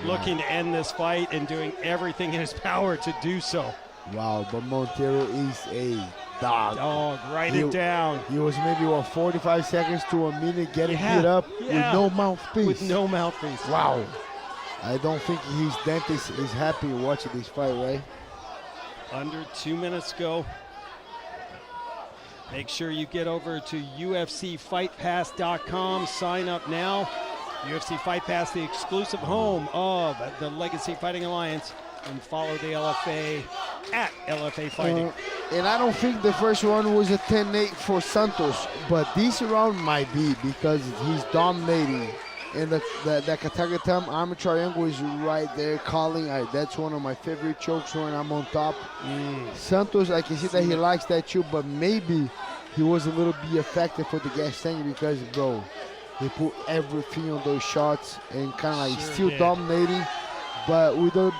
looking to end this fight and doing everything in his power to do so. Wow, but Montero is a dog. Dog, write it down. He was maybe, what, 45 seconds to a minute getting hit up with no mouthpiece. With no mouthpiece. Wow. I don't think his dentist is happy watching this fight, right? Under 2 minutes go. Make sure you get over to UFCFightPass.com. Sign up now. UFC Fight Pass, the exclusive home of the Legacy Fighting Alliance. And follow the LFA at LFA Fighting. And I don't think the first round was a 10-8 for Santos, but this round might be because he's dominating. And the Katagatam Arm Triangle is right there calling. That's one of my favorite chokes when I'm on top. Santos, I can see that he likes that too, but maybe he was a little bit affected for the gas tank because, bro, he put everything on those shots and kind of like still dominating, but with a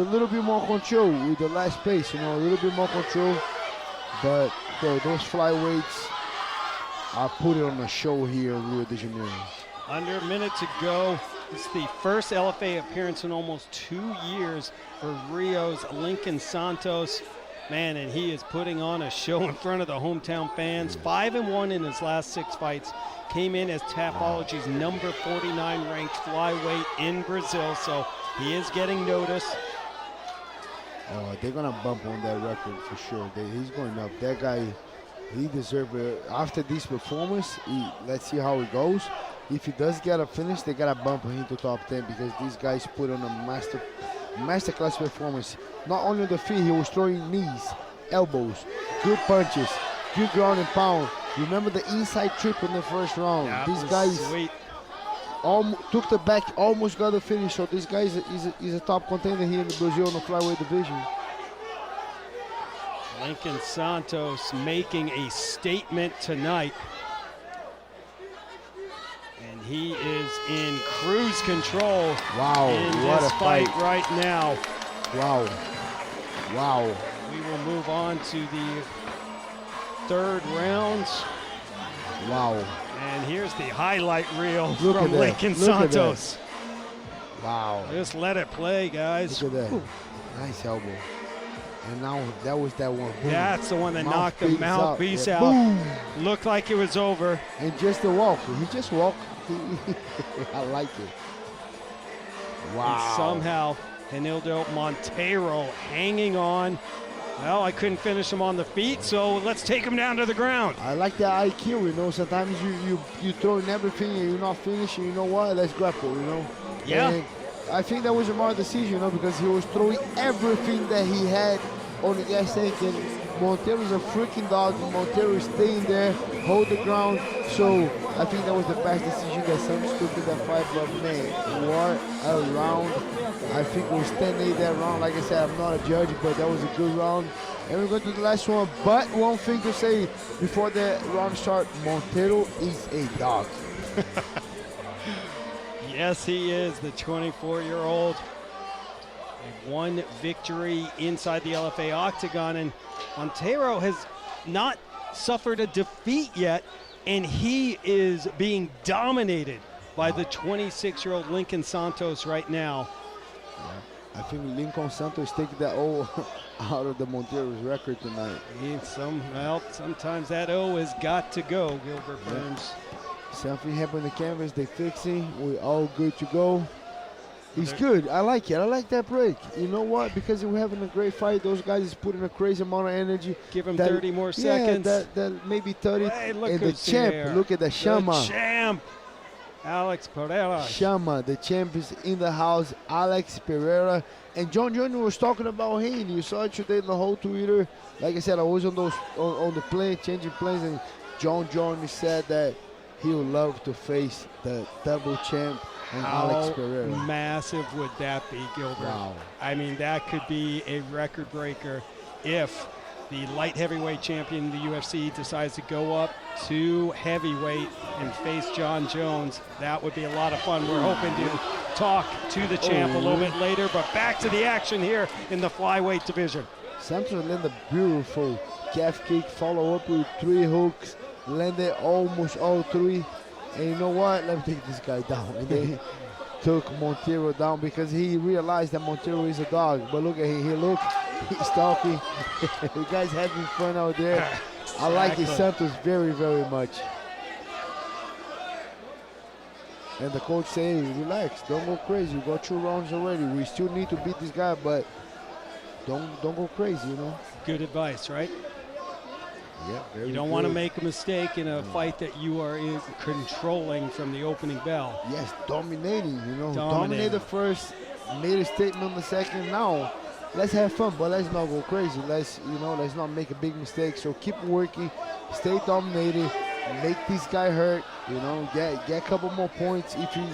little bit more control, with the last pace, you know, a little bit more control. But, bro, those flyweights are putting on a show here in Rio de Janeiro. Under a minute to go. It's the first LFA appearance in almost 2 years for Rio's Lincoln Santos. Man, and he is putting on a show in front of the hometown fans. 5-1 in his last 6 fights. Came in as Tapology's number 49 ranked flyweight in Brazil, so he is getting noticed. Oh, they're going to bump on that record for sure. He's going up. That guy, he deserves it. After this performance, let's see how it goes. If he does get a finish, they got to bump him to top 10 because these guys put on a masterclass performance. Not only on the feet, he was throwing knees, elbows, good punches, good ground and pound. Remember the inside trip in the first round. These guys took the back, almost got the finish. So this guy is a top contender here in the Brazil in the flyweight division. Lincoln Santos making a statement tonight. And he is in cruise control. Wow, in what this a fight right now. Wow. Wow. We will move on to the 3rd round. Wow. And here's the highlight reel from Lincoln Santos. Wow. Just let it play, guys. Look at that. Nice elbow. And now that was that one. Boom. That's the one that knocked the mouthpiece out. Boom. Looked like it was over. And just a walk. He just walked. I like it. Wow. And somehow, Henildo Montero hanging on. Well, I couldn't finish him on the feet, so let's take him down to the ground. I like that IQ, you know. Sometimes you throw in everything and you're not finishing. You know what? Let's grapple, you know. Yeah. And I think that was a smart decision, you know, because he was throwing everything that he had on the gas tank. And Montero is a freaking dog. Montero is staying there, hold the ground. So I think that was the best decision that Santos took in that fight. But man, what a round. I think it was 10-8 that round. Like I said, I'm not a judge, but that was a good round. And we're going to the last one. But one thing to say before the round starts, Montero is a dog. Yes, he is, the 24-year-old. One victory inside the LFA octagon, and Montero has not suffered a defeat yet, and he is being dominated by the 26-year-old Lincoln Santos right now. I think Lincoln Santos taking that O out of the Montero's record tonight. Sometimes that O has got to go, Gilbert Burns. Something happened on the canvas, they fixing, we're all good to go. It's good, I like it, I like that break. You know what, because we're having a great fight, those guys is putting a crazy amount of energy. Give him 30 more seconds. Yeah, that maybe 30. Hey, look and the champ, there. look at the Chama. The champ, Alex Pereira. Chama, the champ is in the house, Alex Pereira. And John Johnny was talking about him. You saw it today in the whole Twitter. Like I said, I was on the plane, changing planes, and John Johnny said that he would love to face the double champ and Alex Pereira. How massive would that be, Gilbert? Wow. I mean, that could be a record breaker if the light heavyweight champion of the UFC decides to go up to heavyweight and face John Jones. That would be a lot of fun. We're hoping to talk to the champ a little bit later, but back to the action here in the flyweight division. Santos landed a beautiful calf kick, follow up with 3 hooks, landed almost all 3. And you know what? Let me take this guy down. And they took Montero down because he realized that Montero is a dog. But look at him. Look, he's talking. The guy's having fun out there. I like his Santos very, very much. And the coach saying, relax, don't go crazy. You got 2 rounds already. We still need to beat this guy, but don't go crazy, you know. Good advice, right? Yeah, you don't want to make a mistake in a fight that you are controlling from the opening bell. Yes, dominating, you know. Dominated first, made a statement on the second. Now, let's have fun, but let's not go crazy. Let's not make a big mistake. So keep working, stay dominated, make this guy hurt, you know, get a couple more points if you.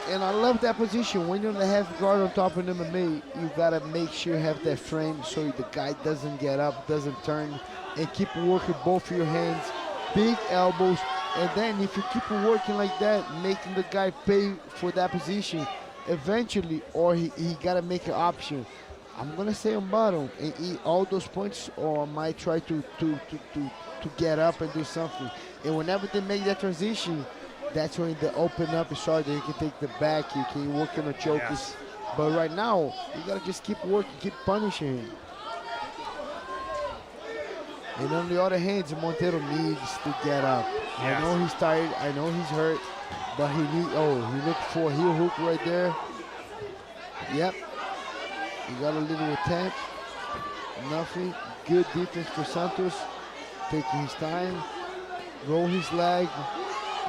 And I love that position. When you're in the half guard on top of MMA, you gotta make sure you have that frame so the guy doesn't get up, doesn't turn, and keep working both your hands, big elbows. And then if you keep working like that, making the guy pay for that position, eventually, or he gotta make an option. I'm gonna stay on bottom and eat all those points, or I might try to get up and do something. And whenever they make that transition, that's when they open up and start. You can take the back, you can work on the chokers. Yes. But right now, you gotta just keep working, keep punishing him. And on the other hand, Montero needs to get up. Yes. I know he's tired, I know he's hurt, but he looked for a heel hook right there. Yep. He got a little attempt. Nothing. Good defense for Santos. Taking his time. Roll his leg.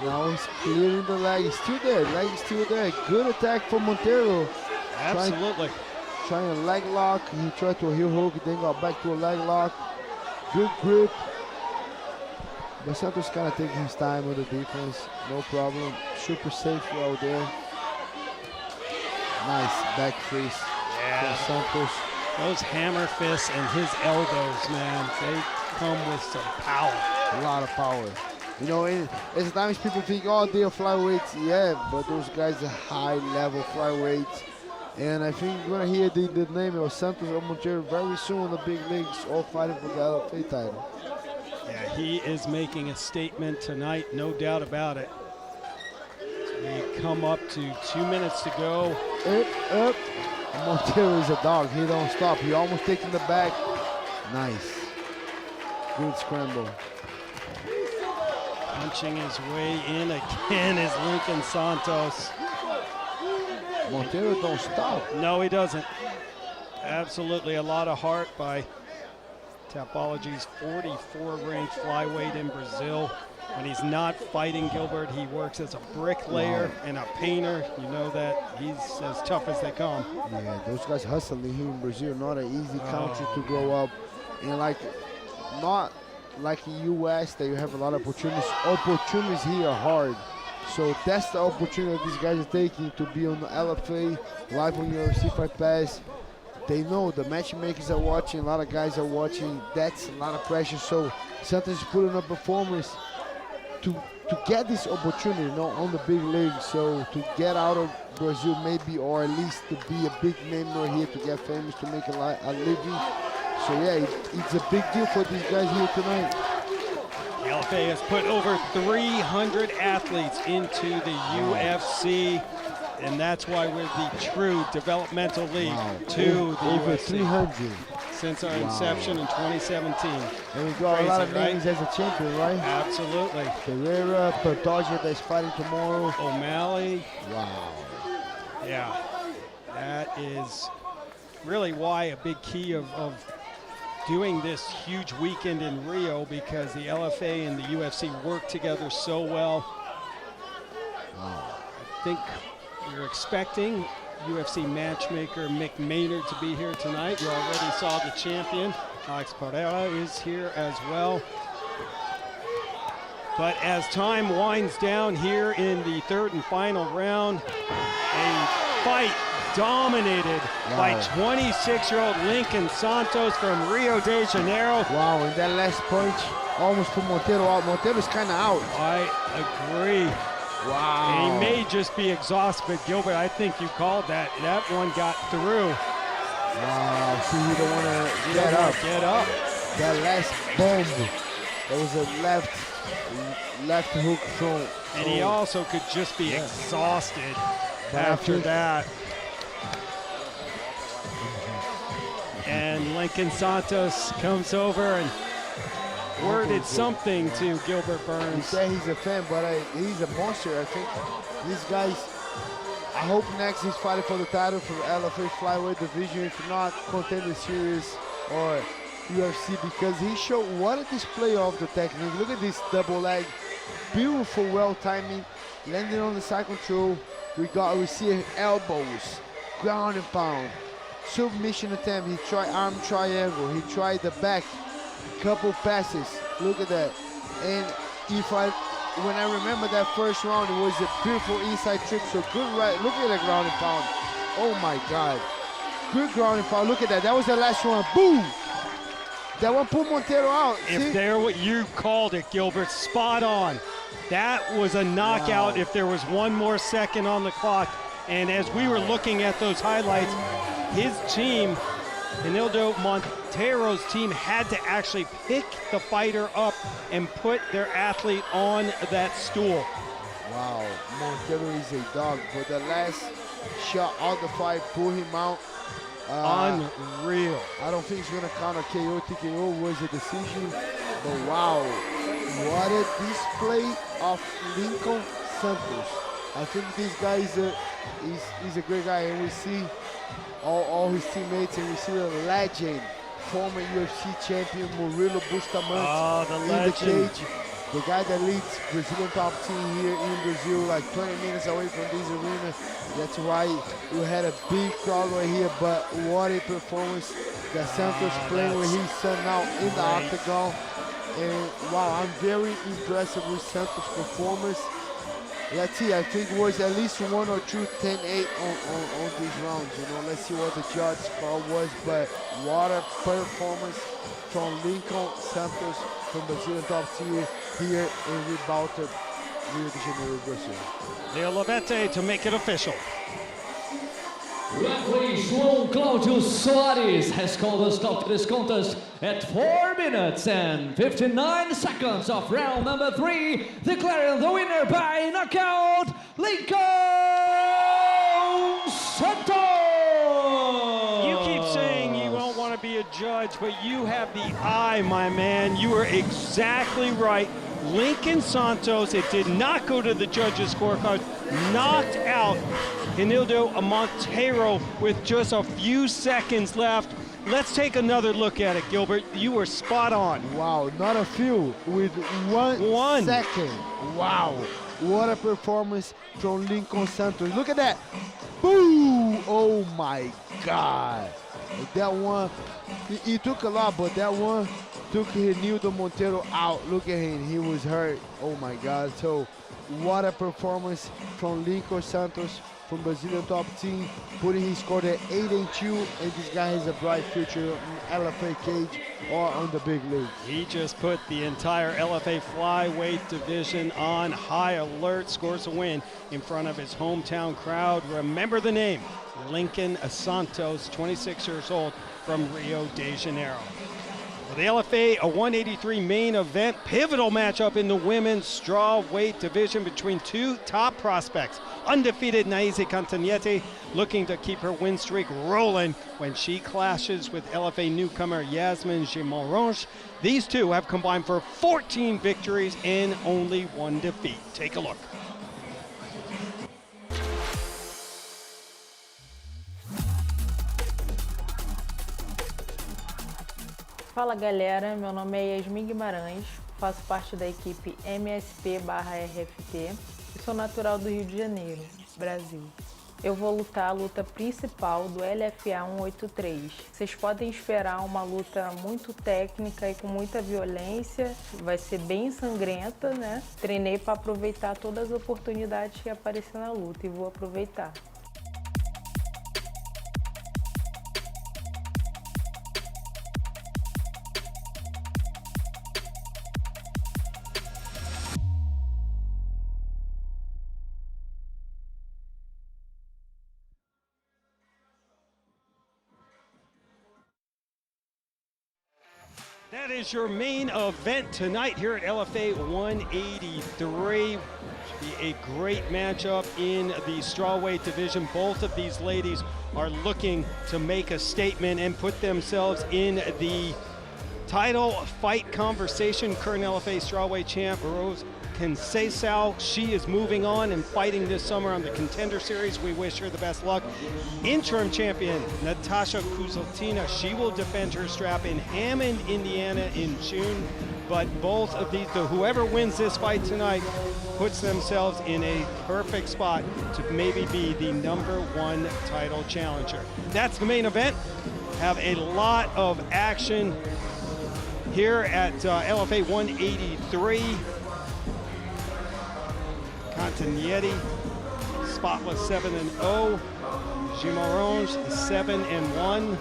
Now he's clearing the leg. He's still there. Leg is still there. Good attack from Montero. Absolutely. Trying a leg lock. He tried to a heel hook, then got back to a leg lock. Good grip. But Santos kind of taking his time with the defense. No problem. Super safe out there. Nice back face from Santos. Those hammer fists and his elbows, man, they come with some power. A lot of power. You know, at times people think, oh, they're flyweights. Yeah, but those guys are high-level flyweights. And I think we're going to hear the name of Santos or Montero very soon in the big leagues, all fighting for the LFA title. Yeah, he is making a statement tonight, no doubt about it. We come up to 2 minutes to go. Up. Montero is a dog. He don't stop. He almost taking the back. Nice. Good scramble. Punching his way in again is Lincoln Santos. Montero don't stop. No, he doesn't. Absolutely a lot of heart by Tapology's 44 ranked flyweight in Brazil. When he's not fighting Gilbert, he works as a bricklayer and a painter. You know that he's as tough as they come. Yeah, those guys hustling here in Brazil, not an easy country to grow up. And not like in U.S. that you have a lot of opportunities. Opportunities here are hard. So that's the opportunity these guys are taking to be on the LFA, live on UFC Fight Pass. They know the matchmakers are watching, a lot of guys are watching. That's a lot of pressure. So Santos is putting up performance to get this opportunity, on the big league. So to get out of Brazil maybe, or at least to be a big name right here, to get famous, to make a living. So yeah, it's a big deal for these guys here tonight. The LFA has put over 300 athletes into the UFC, and that's why we're the true developmental league to the over UFC. 300. Since our inception in 2017. And we got a lot of names as a champion, right? Absolutely. Pereira, Pantoja that's fighting tomorrow. O'Malley. Wow. Yeah, that is really why a big key of doing this huge weekend in Rio, because the LFA and the UFC work together so well. Wow. I think we're expecting UFC matchmaker Mick Maynard to be here tonight. You already saw the champion. Alex Pereira is here as well. But as time winds down here in the third and final round, a fight dominated by 26-year-old Lincoln Santos from Rio de Janeiro. Wow, and that last punch almost put Montero out. Montero's kind of out. I agree. Wow. And he may just be exhausted, but Gilbert, I think you called that. That one got through. Wow, see, he don't want to get up. Get up. That last bomb, that was a left hook throw. And he also could just be exhausted after that. And Lincoln Santos comes over and worded something to Gilbert Burns. He said he's a fan, but he's a monster. I think these guys, I hope next he's fighting for the title for the LFA flyweight division, if not Contender Series or UFC, because he showed what a display of the technique. Look at this double leg, beautiful well timing, landing on the side control. We see elbows, ground and pound, submission attempt. He tried arm triangle. He tried the back, couple passes. Look at that. And when I remember that first round, it was a beautiful inside trip. So good right. Look at the ground and pound. Oh my God. Good ground and pound. Look at that. That was the last one. Boom. That one put Montero out. If there, what you called it, Gilbert, spot on. That was a knockout. If there was one more second on the clock. And as we were looking at those highlights, his team, Ineildo Montero's team, had to actually pick the fighter up and put their athlete on that stool. Wow, Montero is a dog. But the last shot of the fight pulled him out. Unreal. I don't think he's going to count a KO. TKO was a decision. But wow, what a display of Lincoln Santos. I think this guy is a great guy, and we see all his teammates, and we see the legend, former UFC champion Murilo Bustamante in the cage. The guy that leads Brazilian top team here in Brazil, like 20 minutes away from this arena. That's why we had a big crowd right here, but what a performance that Santos playing with his son now in the octagon. And wow, I'm very impressed with Santos' performance. Let's see, I think it was at least one or two 10-8 on these rounds. You know, let's see what the judge score was, but what a performance from Lincoln Santos from Brazilian top tier here in Ribalta, Rio de Janeiro, Brazil. Leo Levete to make it official. Referee João Cláudio Soares has called a stop to this contest at 4 minutes and 59 seconds of round number 3, declaring the winner by knockout, Lincoln Santos! You keep saying you don't want to be a judge, but you have the eye, my man. You are exactly right. Lincoln Santos, it did not go to the judges' scorecard, knocked out Ineildo Montero with just a few seconds left. Let's take another look at it, Gilbert. You were spot on. Wow, not a few, with one second. Wow, what a performance from Lincoln Santos. Look at that. Boom! Oh my God. That one, he took a lot, but that one took Ineildo Montero out. Look at him, he was hurt. Oh my God. So what a performance from Lincoln Santos from Brazilian top team, putting his score at 8-2, and this guy has a bright future in LFA cage or on the big league. He just put the entire LFA flyweight division on high alert, scores a win in front of his hometown crowd. Remember the name, Lincoln Santos, 26 years old from Rio de Janeiro. Well, the LFA, a 183 main event, pivotal matchup in the women's strawweight division between two top prospects. Undefeated Naise Cantanhete looking to keep her win streak rolling when she clashes with LFA newcomer Yasmin Gimarange. These two have combined for 14 victories and only one defeat. Take a look. Fala galera, meu nome é Yasmin Guimarães, faço parte da equipe MSP/RFT e sou natural do Rio de Janeiro, Brasil. Eu vou lutar a luta principal do LFA 183. Vocês podem esperar uma luta muito técnica e com muita violência, vai ser bem sangrenta, né? Treinei para aproveitar todas as oportunidades que aparecer na luta e vou aproveitar. is your main event tonight here at LFA 183. Should be a great matchup in the strawweight division. Both of these ladies are looking to make a statement and put themselves in the title fight conversation. Current LFA strawweight champ Rose Conceição, she is moving on and fighting this summer on the Contender Series. We wish her the best luck. Interim champion Natasha Kuzaltina, she will defend her strap in Hammond, Indiana in June. But both of these, whoever wins this fight tonight puts themselves in a perfect spot to maybe be the #1 title challenger. That's the main event. Have a lot of action here at LFA 183. Cantanietti, spotless 7-0. Guimarães 7-1.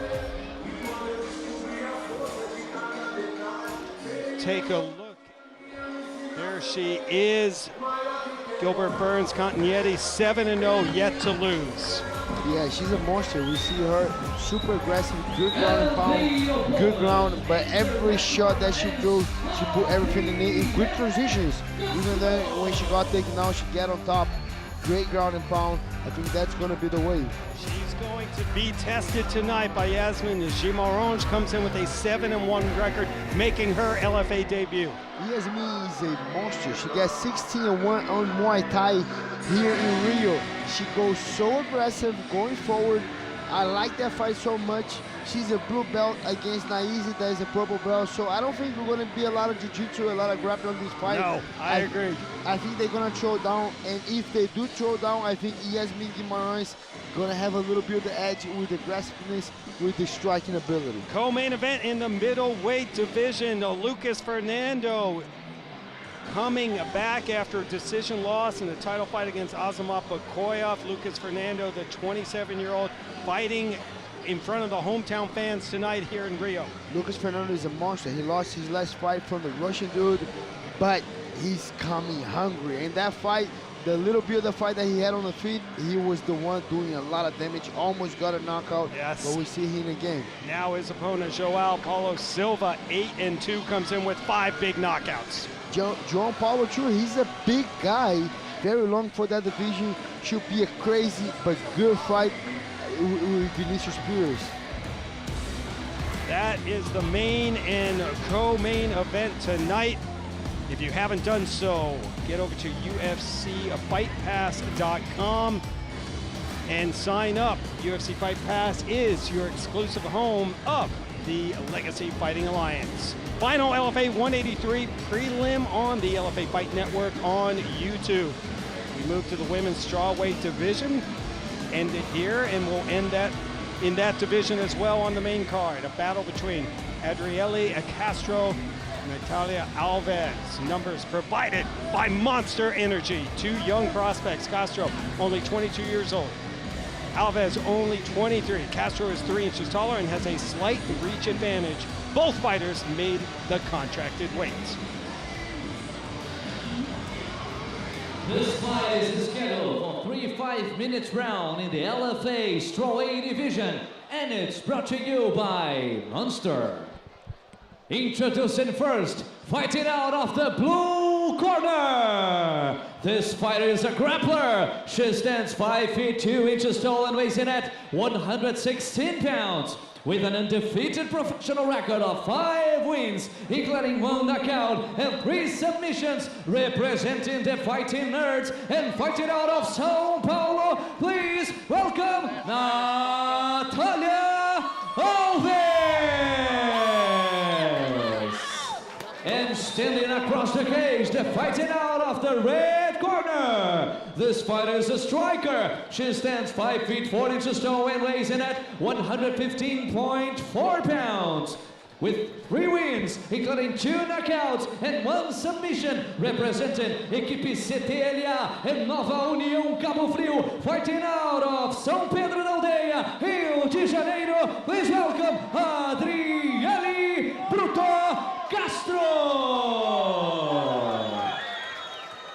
Take a look. There she is. Gilbert Burns, Cantanietti 7-0, yet to lose. Yeah, she's a monster. We see her super aggressive, good ground and pound, good ground, but every shot that she threw, she put everything in it in good transitions. Even then, when she got taken out, she get on top. Great ground and pound. I think that's going to be the way. She's going to be tested tonight by Yasmin Guimarães. Comes in with a 7-1 record, making her LFA debut. Yasmin is a monster. She got 16-1 on Muay Thai here in Rio. She goes so aggressive going forward. I like that fight so much. She's a blue belt against Naizi that is a purple belt, so I don't think we're going to be a lot of jiu-jitsu, a lot of grappling on this fight. No, I agree. I think they're going to throw down, and if they do throw down, I think Yasmin Guimarães going to have a little bit of the edge with aggressiveness, with the striking ability. Co-main event in the middleweight division, Lucas Fernando coming back after a decision loss in the title fight against Azamat Bakoyev. Lucas Fernando, the 27-year-old, fighting in front of the hometown fans tonight here in Rio. Lucas Fernando is a monster. He lost his last fight from the Russian dude, but he's coming hungry. In that fight, the little bit of the fight that he had on the feet, he was the one doing a lot of damage, almost got a knockout. Yes. But we see him again. Now his opponent, Joao Paulo Silva, 8-2, comes in with 5 big knockouts. João Paulo too, he's a big guy, very long for that division. Should be a crazy but good fight with Vinicius Pires. That is the main and co-main event tonight. If you haven't done so, get over to UFCFightPass.com and sign up. UFC Fight Pass is your exclusive home of the Legacy Fighting Alliance. Final LFA 183 prelim on the LFA Fight Network on YouTube. We move to the women's strawweight division. End it here, and we'll end that in that division as well on the main card. A battle between Adriele Castro and Natalia Alves. Numbers provided by Monster Energy. 2 young prospects. Castro, only 22 years old. Alves, only 23. Castro is 3 inches taller and has a slight reach advantage. Both fighters made the contracted weights. This fight is scheduled for 3 5-minute round in the LFA strawweight division, and it's brought to you by Monster. Introducing first, fighting out of the blue corner. This fighter is a grappler. She stands 5 feet 2 inches tall and weighs in at 116 pounds. With an undefeated professional record of 5 wins, including 1 knockout and 3 submissions, representing the Fighting Nerds and fighting out of São Paulo, please welcome Natalia Alves! And standing across the cage, the fighting out of the red corner. This fighter is a striker. She stands 5 feet 4 inches tall and weighs in at 115.4 pounds. With 3 wins, including 2 knockouts and 1 submission, representing Equipe CTLA and Nova União Cabo Frio, fighting out of São Pedro da Aldeia, Rio de Janeiro. Please welcome Adriele Castro.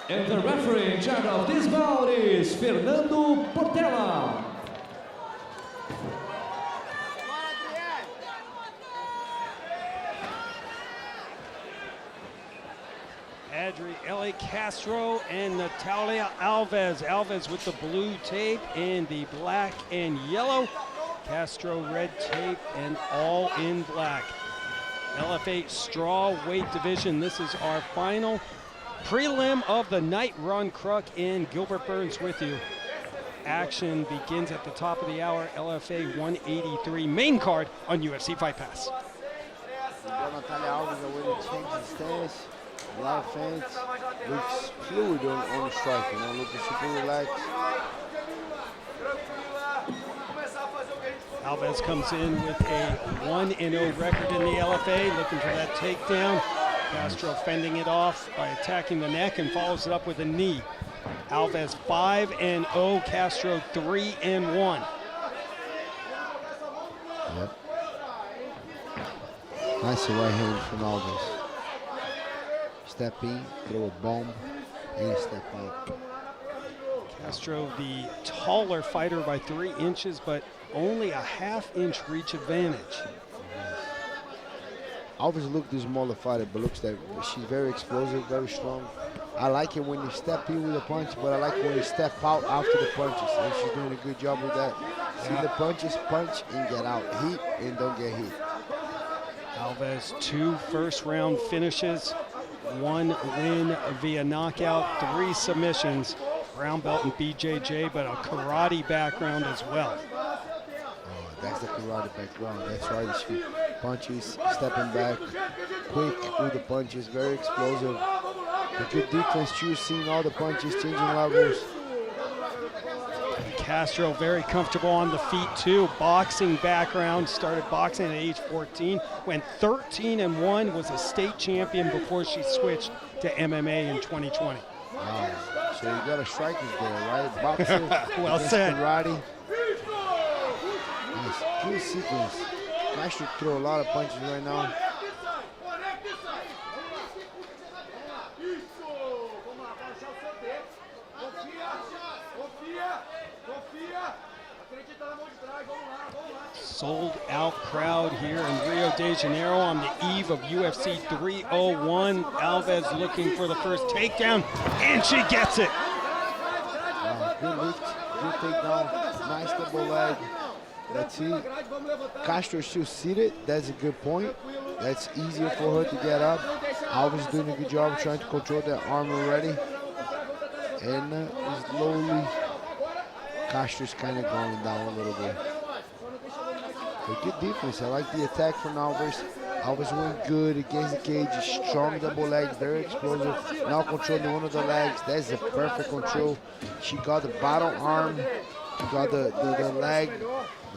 And the referee in charge of this bout is Fernando Portela. Adriele Castro and Natalia Alves. Alves with the blue tape and the black and yellow. Castro red tape and all in black. LFA straw weight division. This is our final prelim of the night. Ron Kruk and Gilbert Burns with you. Action begins at the top of the hour. LFA 183 main card on UFC Fight Pass. Natalia Alves already changed his stance. A lot of fans. Looks fluid on the strike, you know, looking super relaxed. Alves comes in with a 1-0 record in the LFA, looking for that takedown. Castro fending it off by attacking the neck and follows it up with a knee. Alves 5-0, Castro 3-1. Yep. Nice right hand from Alves. Step in, throw a bomb, and step out. Castro, the taller fighter by 3 inches, but only a half-inch reach advantage. Alves looked the smaller fighter, but looks like she's very explosive, very strong. I like it when you step in with a punch, but I like when you step out after the punches, and she's doing a good job with that. See the punches, punch and get out. Hit and don't get hit. Alves 2 first-round finishes, 1 win via knockout, 3 submissions. Brown belt in BJJ, but a karate background as well. Oh, that's the karate background. That's right. She punches, stepping back, quick with the punches, very explosive. A good defense too, seeing all the punches, changing levels. Castro very comfortable on the feet too. Boxing background, started boxing at age 14, went 13-1, was a state champion before she switched to MMA in 2020. Wow. So you got a strikers there, right? Boxing, well said. Karate. Nice, good sequence. Castro throw a lot of punches right now. Sold out crowd here in Rio de Janeiro on the eve of UFC 301. Alves looking for the first takedown, and she gets it. Good lift, good takedown, nice double leg. That's it. Castro still seated, that's a good point. That's easier for her to get up. Alves doing a good job trying to control that arm already. And slowly, Castro's kind of going down a little bit. But good defense. I like the attack from Alves. Alves went good against the cage. Strong double leg, very explosive. Now controlling one of the legs. That's a perfect control. She got the bottom arm. She got the leg.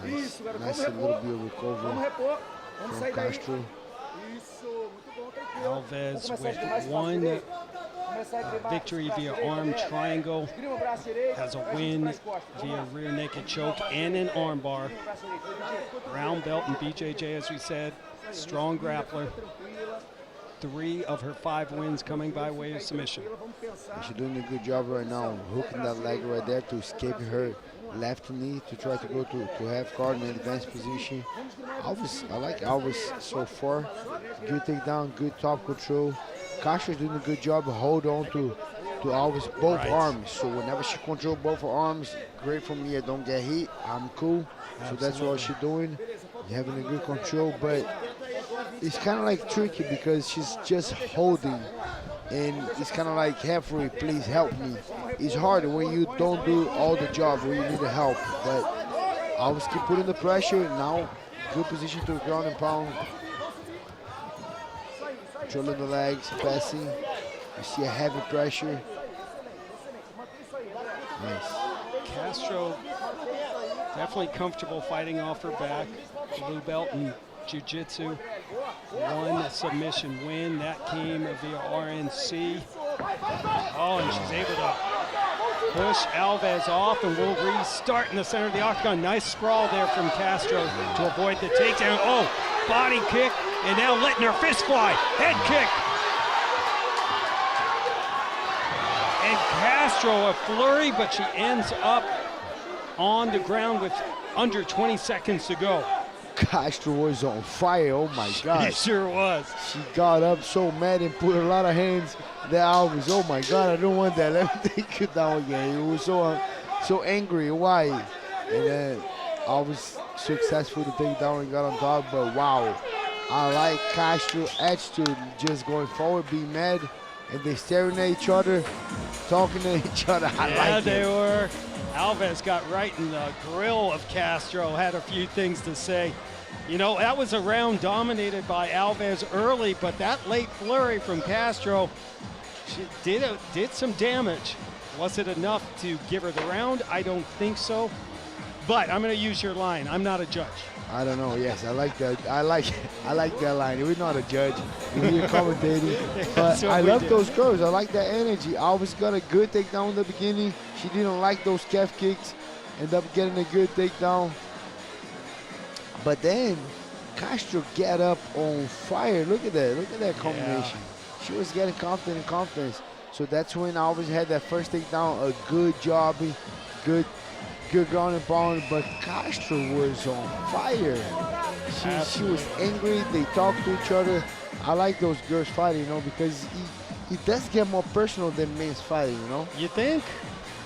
Nice. Nice little bit of recovery from Castro. Alves with 1 victory via arm triangle, has a win via rear naked choke and an arm bar. Brown belt in BJJ, as we said, strong grappler. 3 of her 5 wins coming by way of submission. She's doing a good job right now, hooking that leg right there to escape her left knee to try to go to half guard in an advanced position. Alves, I like Alves so far. Good takedown, good top control. Castro's doing a good job, hold on to Alves both arms. So whenever she controls both her arms, great for me, I don't get hit, I'm cool. So that's what she's doing, having a good control, but it's kind of like tricky because she's just holding and it's kind of like, referee, please help me. It's hard when you don't do all the job where you need the help, but Alves keep putting the pressure. Now, good position to ground and pound. Controlling the legs, passing. You see a heavy pressure. Nice. Castro definitely comfortable fighting off her back. Blue belt in jiu-jitsu. 1 submission win. That came via RNC. Oh, and she's able to push Alves off, and we'll restart in the center of the octagon. Nice sprawl there from Castro to avoid the takedown. Oh, body kick, and now letting her fist fly. Head kick. And Castro, a flurry, but she ends up on the ground with under 20 seconds to go. Castro was on fire. Oh my He God. sure was. She got up so mad and put a lot of hands that Alves. Oh my God, I don't want that. Let me take you down again. It was so angry. Why? And then Alves successful to take down and got on top. But wow, I like Castro attitude, just going forward, being mad, and they staring at each other, talking to each other. I Yeah, like they it. were. Alves got right in the grill of Castro, had a few things to say. You know, that was a round dominated by Alves early, but that late flurry from Castro she did some damage. Was it enough to give her the round? I don't think so. But I'm going to use your line. I'm not a judge. I don't know. Yes, I like that. I like that line. We're not a judge. We're here commentating. But That's what I we love do. those curves. I like that energy. Alves got a good takedown in the beginning. She didn't like those calf kicks. Ended up getting a good takedown. But then Castro get up on fire. Look at that. Look at that combination. She was getting confident and confidence. So that's when Alves had that first takedown. A good job. Good ground and pound, but Castro was on fire. She was angry. They talked to each other. I like those girls fighting, you know, because it does get more personal than men's fighting, you know. You think?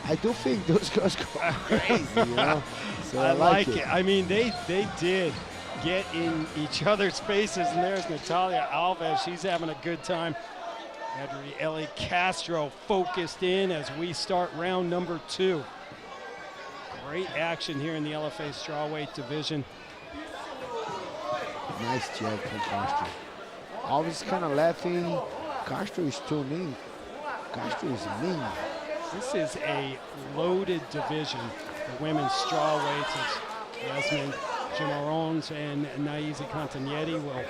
I do think those girls go crazy, you know. So I like it. it. I mean, they did get in each other's faces, and there's Natalia Alves. She's having a good time. Adriele Castro focused in as we start round number 2. Great action here in the LFA strawweight division. Nice jab from Castro. Always kind of laughing. Castro is too mean. Castro is mean. This is a loaded division. The women's strawweights is Yasmin Gimarons and Naizi Cantanietti will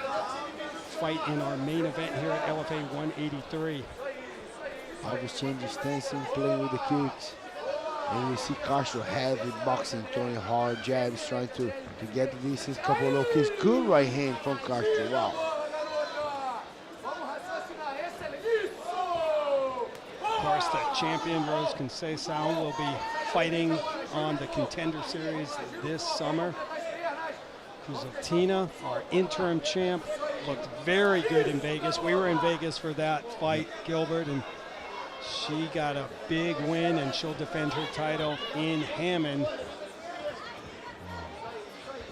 fight in our main event here at LFA 183. Always changing stance and playing with the kicks. And you see Castro heavy boxing, throwing hard jabs, trying to get the distance, couple of low kicks. Good right hand from Castro, wow. Costa champion Rose Conceição will be fighting on the Contender Series this summer. Kuzotina, our interim champ, looked very good in Vegas. We were in Vegas for that fight, Gilbert, and she got a big win, and she'll defend her title in Hammond.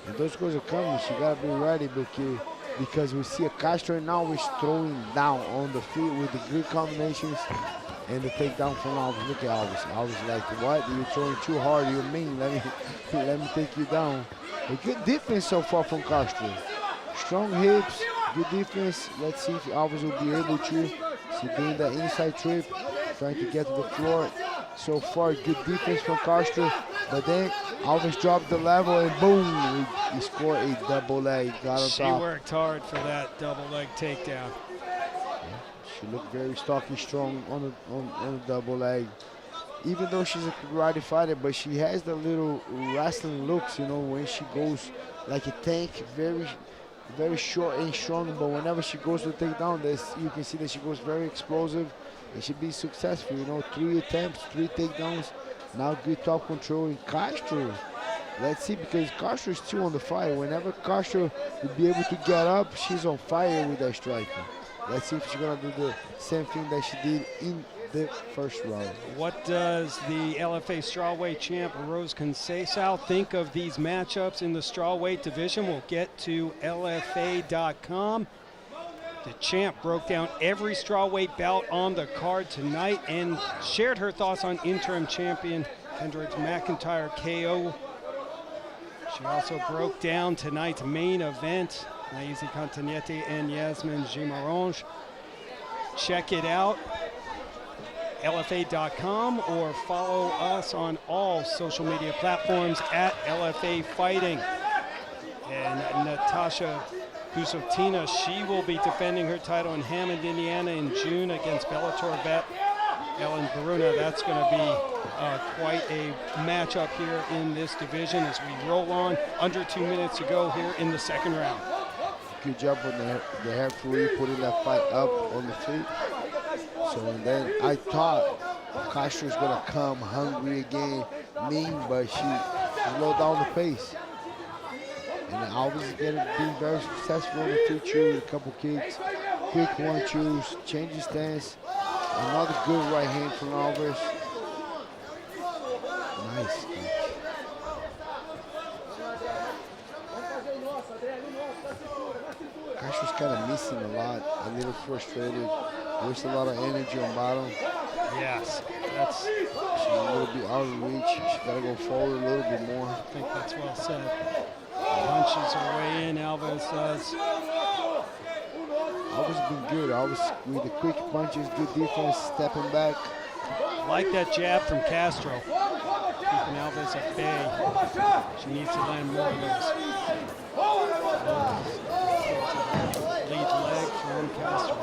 And those girls are coming. She gotta be ready because we see a Castro now is throwing down on the feet with the good combinations and the takedown from Alves. Look at Alves. Alves like, what? You're throwing too hard. You're mean. Let me take you down. A good defense so far from Castro. Strong hips, good defense. Let's see if Alves will be able to. She doing that inside trip, trying to get to the floor. So far, good defense from Castro. But then Alves dropped the level and boom, he scored a double leg. Got on She top. worked hard for that double leg takedown. She looked very stocky, strong on the double leg. Even though she's a karate fighter, but she has the little wrestling looks, you know, when she goes like a tank, very short and strong. But whenever she goes to take down, you can see that she goes very explosive, and she be successful. You know, 3 attempts, 3 takedowns. Now good top control in Castro. Let's see, because Castro is still on the fire. Whenever Castro will be able to get up, she's on fire with that striking. Let's see if she's gonna do the same thing that she did in the first round. What does the LFA strawweight champ Rose Conceição think of these matchups in the strawweight division? We'll get to LFA.com. The champ broke down every strawweight bout on the card tonight and shared her thoughts on interim champion Kendrick McIntyre KO. She also broke down tonight's main event, Naizi Cantanietti and Yasmin Gimarons. Check it out, LFA.com, or follow us on all social media platforms at LFA Fighting. And Natasha Kuzotina, she will be defending her title in Hammond, Indiana in June against Bellator vet Ellen Bruna. That's going to be quite a matchup here in this division as we roll on. Under 2 minutes to go here in the second round. Good job on the referee putting that fight up on the feet. So, and then I thought Castro's gonna come hungry again, mean, but she slowed down the pace. And Alves is being very successful in the 3-2 with a couple kicks, quick 1-2s, change his stance. Another good right hand from Alves. Nice kick. Castro's kind of missing a lot, a little frustrated. Wastes a lot of energy on bottom. Yes, that's. She's a little bit out of reach. She's got to go forward a little bit more. I think that's well said. Punches her way in, Alves does. Alves been good. Alves with the quick punches, good defense, stepping back. Like that jab from Castro. Keeping Alves at bay. She needs to land more of those. Lead leg from Castro.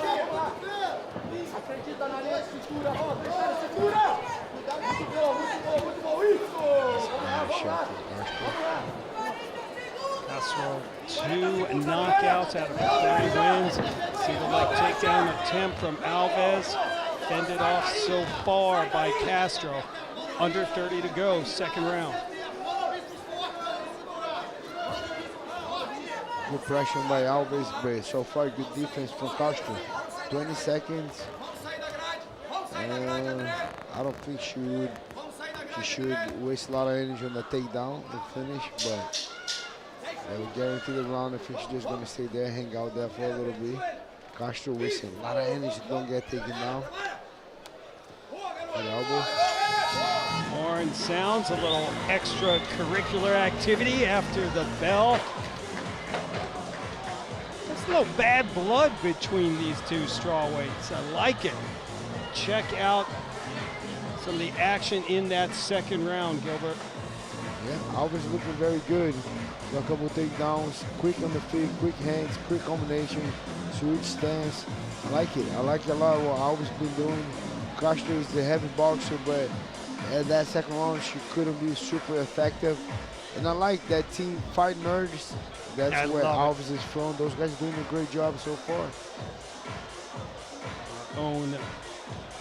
Castro, 2 knockouts out of 3 wins. See the leg takedown attempt from Alves. Fended off so far by Castro. Under 30 to go, second round. Good pressure by Alves, but so far good defense from Castro. 20 seconds. I don't think she should waste a lot of energy on the takedown and finish, but they will guarantee the round. I think she's just going to stay there, hang out there for a little bit. Castro wasting a lot of energy, don't get taken down. Good elbow. Horn sounds, a little extracurricular activity after the bell. There's no bad blood between these two strawweights. I like it. Check out some of the action in that second round, Gilbert. Yeah, Alves looking very good. Got a couple takedowns, quick on the feet, quick hands, quick combination, switch stance. I like it. I like a lot of what Alves been doing. Castro is the heavy boxer, but at that second round, she couldn't be super effective. And I like that team Fight Nerds. That's where Alves is from. Those guys are doing a great job so far.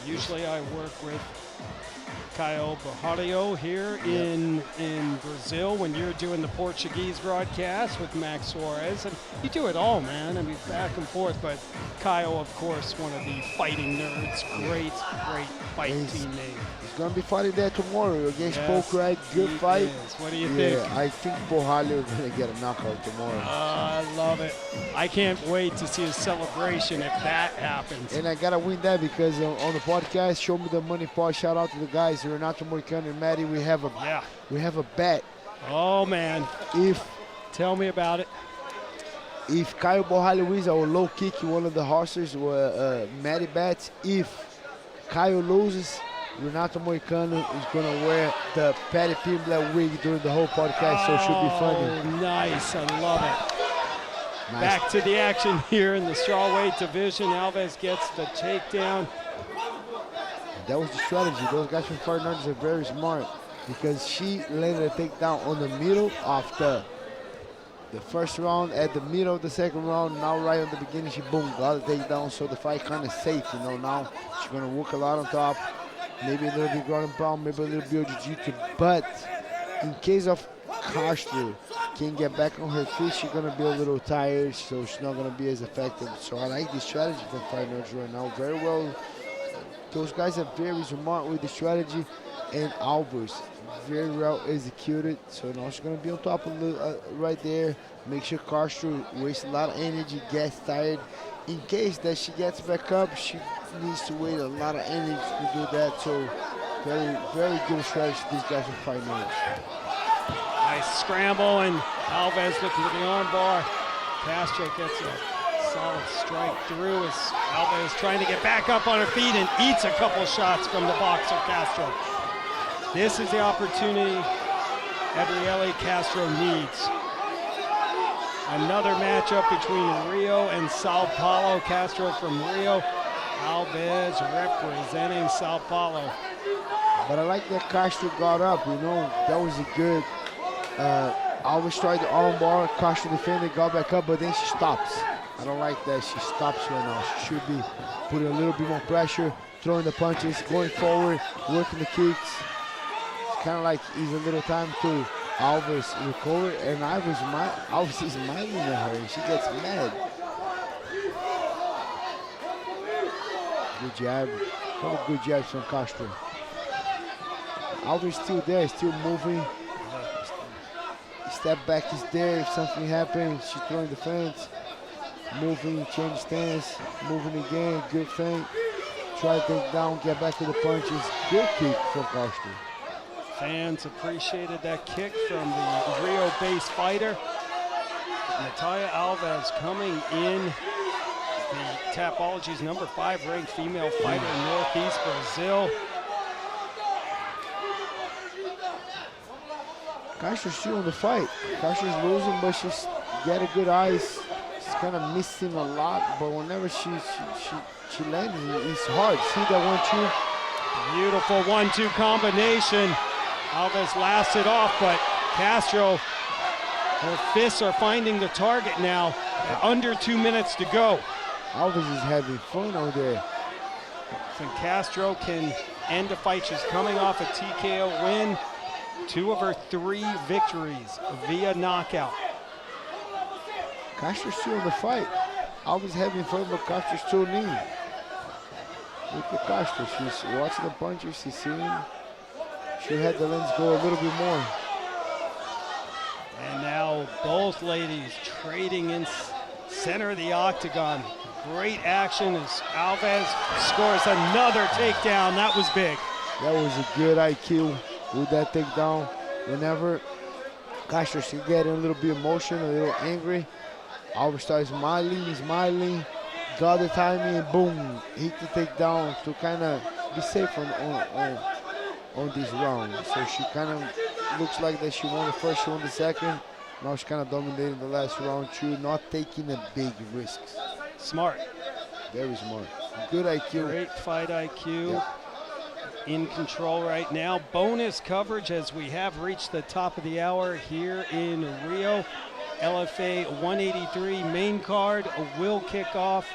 Usually I work with Caio Barrario here in Brazil when you're doing the Portuguese broadcast with Max Suarez. And you do it all, man. I mean, back and forth. But Caio, of course, one of the fighting nerds. Great fight teammate. He's going to be fighting there tomorrow against Paul Craig. Good fight. Is. What do you think? I think Barrario is going to get a knockout tomorrow. I love it. I can't wait to see a celebration if that happens. And I got to win that because on the podcast, Show Me the Money part, shout out to the guys, Renato Moicano and Maddie. We have a bet. Oh, man. Tell me about it. If Caio Barrario wins, I will low kick one of the horses, Maddie bets. If Caio loses, Renato Moicano is going to wear the Paddy Pimblett wig during the whole podcast, so it should be funny. Nice. I love it. Nice. Back to the action here in the strawweight division. Alves gets the takedown. That was the strategy. Those guys from Fight Nerds are very smart because she landed a takedown on the middle of the first round, at the middle of the second round. Now right at the beginning, she boom, got a takedown, so the fight kind of safe, you know. Now she's going to work a lot on top, maybe a little bit ground and pound, maybe a little bit of jiu-jitsu. But in case of Castro can get back on her feet, she's going to be a little tired, so she's not going to be as effective. So I like this strategy from Fight Nerds right now. Very well. Those guys are very smart with the strategy, and Alves very well executed. So now she's going to be on top of right there. Make sure Castro wastes a lot of energy, gets tired. In case that she gets back up, she needs to waste a lot of energy to do that. So very good strategy these guys are fighting. Nice scramble, and Alves looking for the armbar. Castro gets a solid strike through as Alves trying to get back up on her feet and eats a couple shots from the boxer Castro. This is the opportunity Adriele Castro needs. Another matchup between Rio and Sao Paulo. Castro from Rio, Alves representing Sao Paulo. But I like that Castro got up, you know, that was a good, Alves tried the armbar, Castro defended, got back up, but then she stops. I don't like that she stops right now. She should be putting a little bit more pressure, throwing the punches, going forward, working the kicks. It's kind of like it's a little time to Alves recovered, and Alves is smiling at her, and she gets mad. Good jab. Couple good jabs from Castro. Alves still there, still moving. Step back is there. If something happens, she's throwing the fence. Moving, change stance, moving again, good feint. Try to take down, get back to the punches. Good kick from Castro. Fans appreciated that kick from the Rio-based fighter. Natalia Alves coming in, the Tapology's #5 ranked female fighter in Northeast Brazil. Castro's still in the fight. Castro's losing, but she's got a good eyes. She's kind of missing a lot, but whenever she lands, it's hard. See that 1-2? Beautiful 1-2 combination. Alves laughs it off, but Castro, her fists are finding the target now. Under 2 minutes to go. Alves is having fun out there. And Castro can end the fight. She's coming off a TKO win. 2 of her 3 victories via knockout. Castro's still in the fight. Alves having fun, but Castro's still lean. Look at Castro. She's watching the punches. She's seeing. She had the lens go a little bit more. And now both ladies trading in center of the octagon. Great action as Alves scores another takedown. That was big. That was a good IQ with that takedown. Whenever Castro should get a little bit emotional, a little angry, Alves starts smiling, got the timing, and boom, hit the takedown to kind of be safe on this round. So she kind of looks like that she won the first, she won the second. Now she's kind of dominating the last round too, not taking a big risks. Smart. Very smart. Good IQ. Great fight IQ. Yep. In control right now. Bonus coverage as we have reached the top of the hour here in Rio. LFA 183 main card will kick off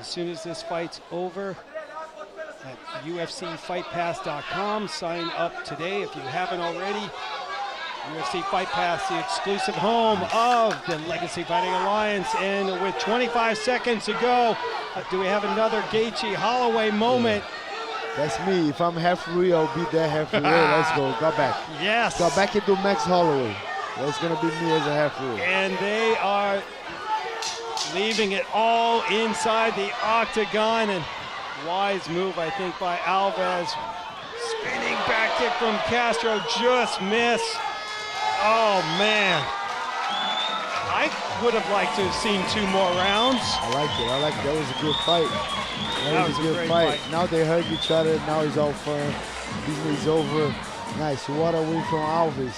as soon as this fight's over at UFCFightPass.com. Sign up today if you haven't already. UFC Fight Pass, the exclusive home of the Legacy Fighting Alliance. And with 25 seconds to go, do we have another Gaethje Holloway moment? That's me. If I'm half Rio, I'll be there half Rio. Let's go. Go back. Yes. Go back and do Max Holloway. That's going to be me as a half Rio. And they are leaving it all inside the octagon. And wise move, I think, by Alves. Spinning back kick from Castro, just missed. Oh, man. I would have liked to have seen 2 more rounds. I like it. That was a good fight. That was a good fight. Now they hug each other. Now it's all fun. Business is over. Nice. What a win from Alves.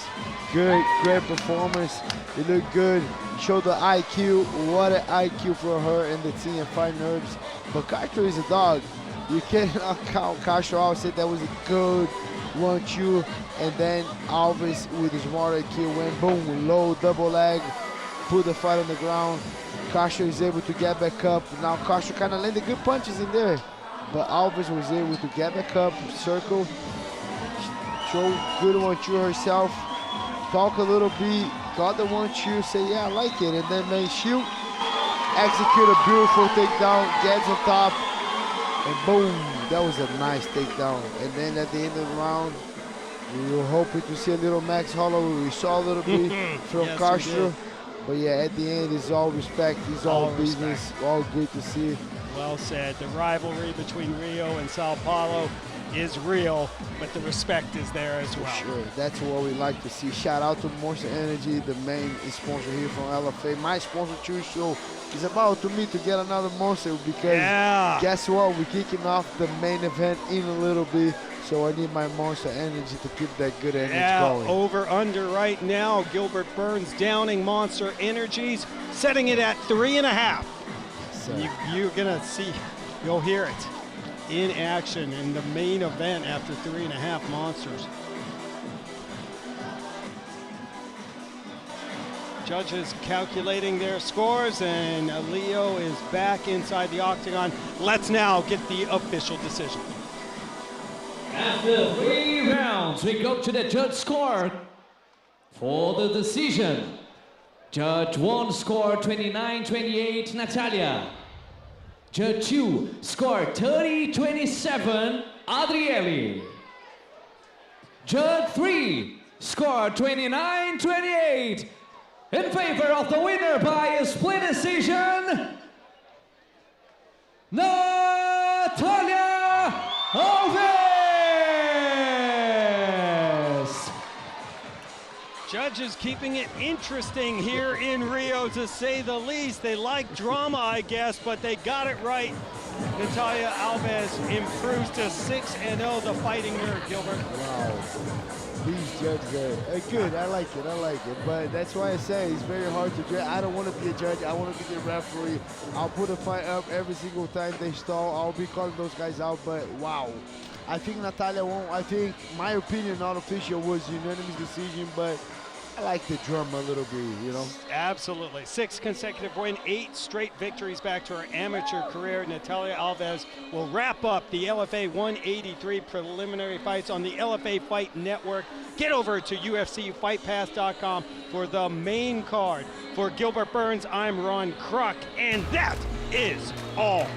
Good, great performance. It looked good. Showed the IQ. What an IQ for her and the team and Fight Nerds. But Castro is a dog. You cannot count Castro out. Said that was a good 1-2. And then Alves with his smart IQ went boom, low double leg, put the fight on the ground. Castro is able to get back up. Now Castro kind of landed good punches in there, but Alves was able to get back up, circle, show good 1-2 herself, talk a little bit, got the 1-2, say yeah I like it, and then man shoot, execute a beautiful takedown, gets on top, and boom, that was a nice takedown. And then at the end of the round, we were hoping to see a little Max Holloway. We saw a little bit from yes, Castro. But yeah, at the end, it's all respect, it's all business, respect. all good to see. Well said. The rivalry between Rio and Sao Paulo is real, but the respect is there as well. Sure, that's what we like to see. Shout out to Monster Energy, the main sponsor here from LFA. My sponsor too, so it's about to me to get another Monster because guess what? We're kicking off the main event in a little bit. So I need my Monster Energy to keep that good energy going. Over under right now. Gilbert Burns downing Monster Energies, setting it at 3.5. So. You're gonna see, you'll hear it in action in the main event after 3.5 Monsters. Judges calculating their scores, and Leo is back inside the octagon. Let's now get the official decision. After 3 rounds, we go to the judge score. For the decision, Judge 1 score 29-28, Natalia. Judge 2 score 30-27, Adriele. Judge 3 score 29-28, in favor of the winner by a split decision, Natalia Alves! Judges keeping it interesting here in Rio, to say the least. They like drama, I guess, but they got it right. Natalia Alves improves to 6-0, the fighting nerd, Gilbert. Wow. These judges are good. I like it. But that's why I say it's very hard to judge. I don't want to be a judge. I want to be a referee. I'll put a fight up every single time they stall. I'll be calling those guys out. But wow, I think Natalia won't. I think my opinion, not official, was unanimous decision. But I like the drama a little bit, you know? Absolutely. 6 consecutive wins, 8 straight victories back to her amateur career. Natalia Alves will wrap up the LFA 183 preliminary fights on the LFA Fight Network. Get over to UFCFightPass.com for the main card. For Gilbert Burns, I'm Ron Kruk, and that is all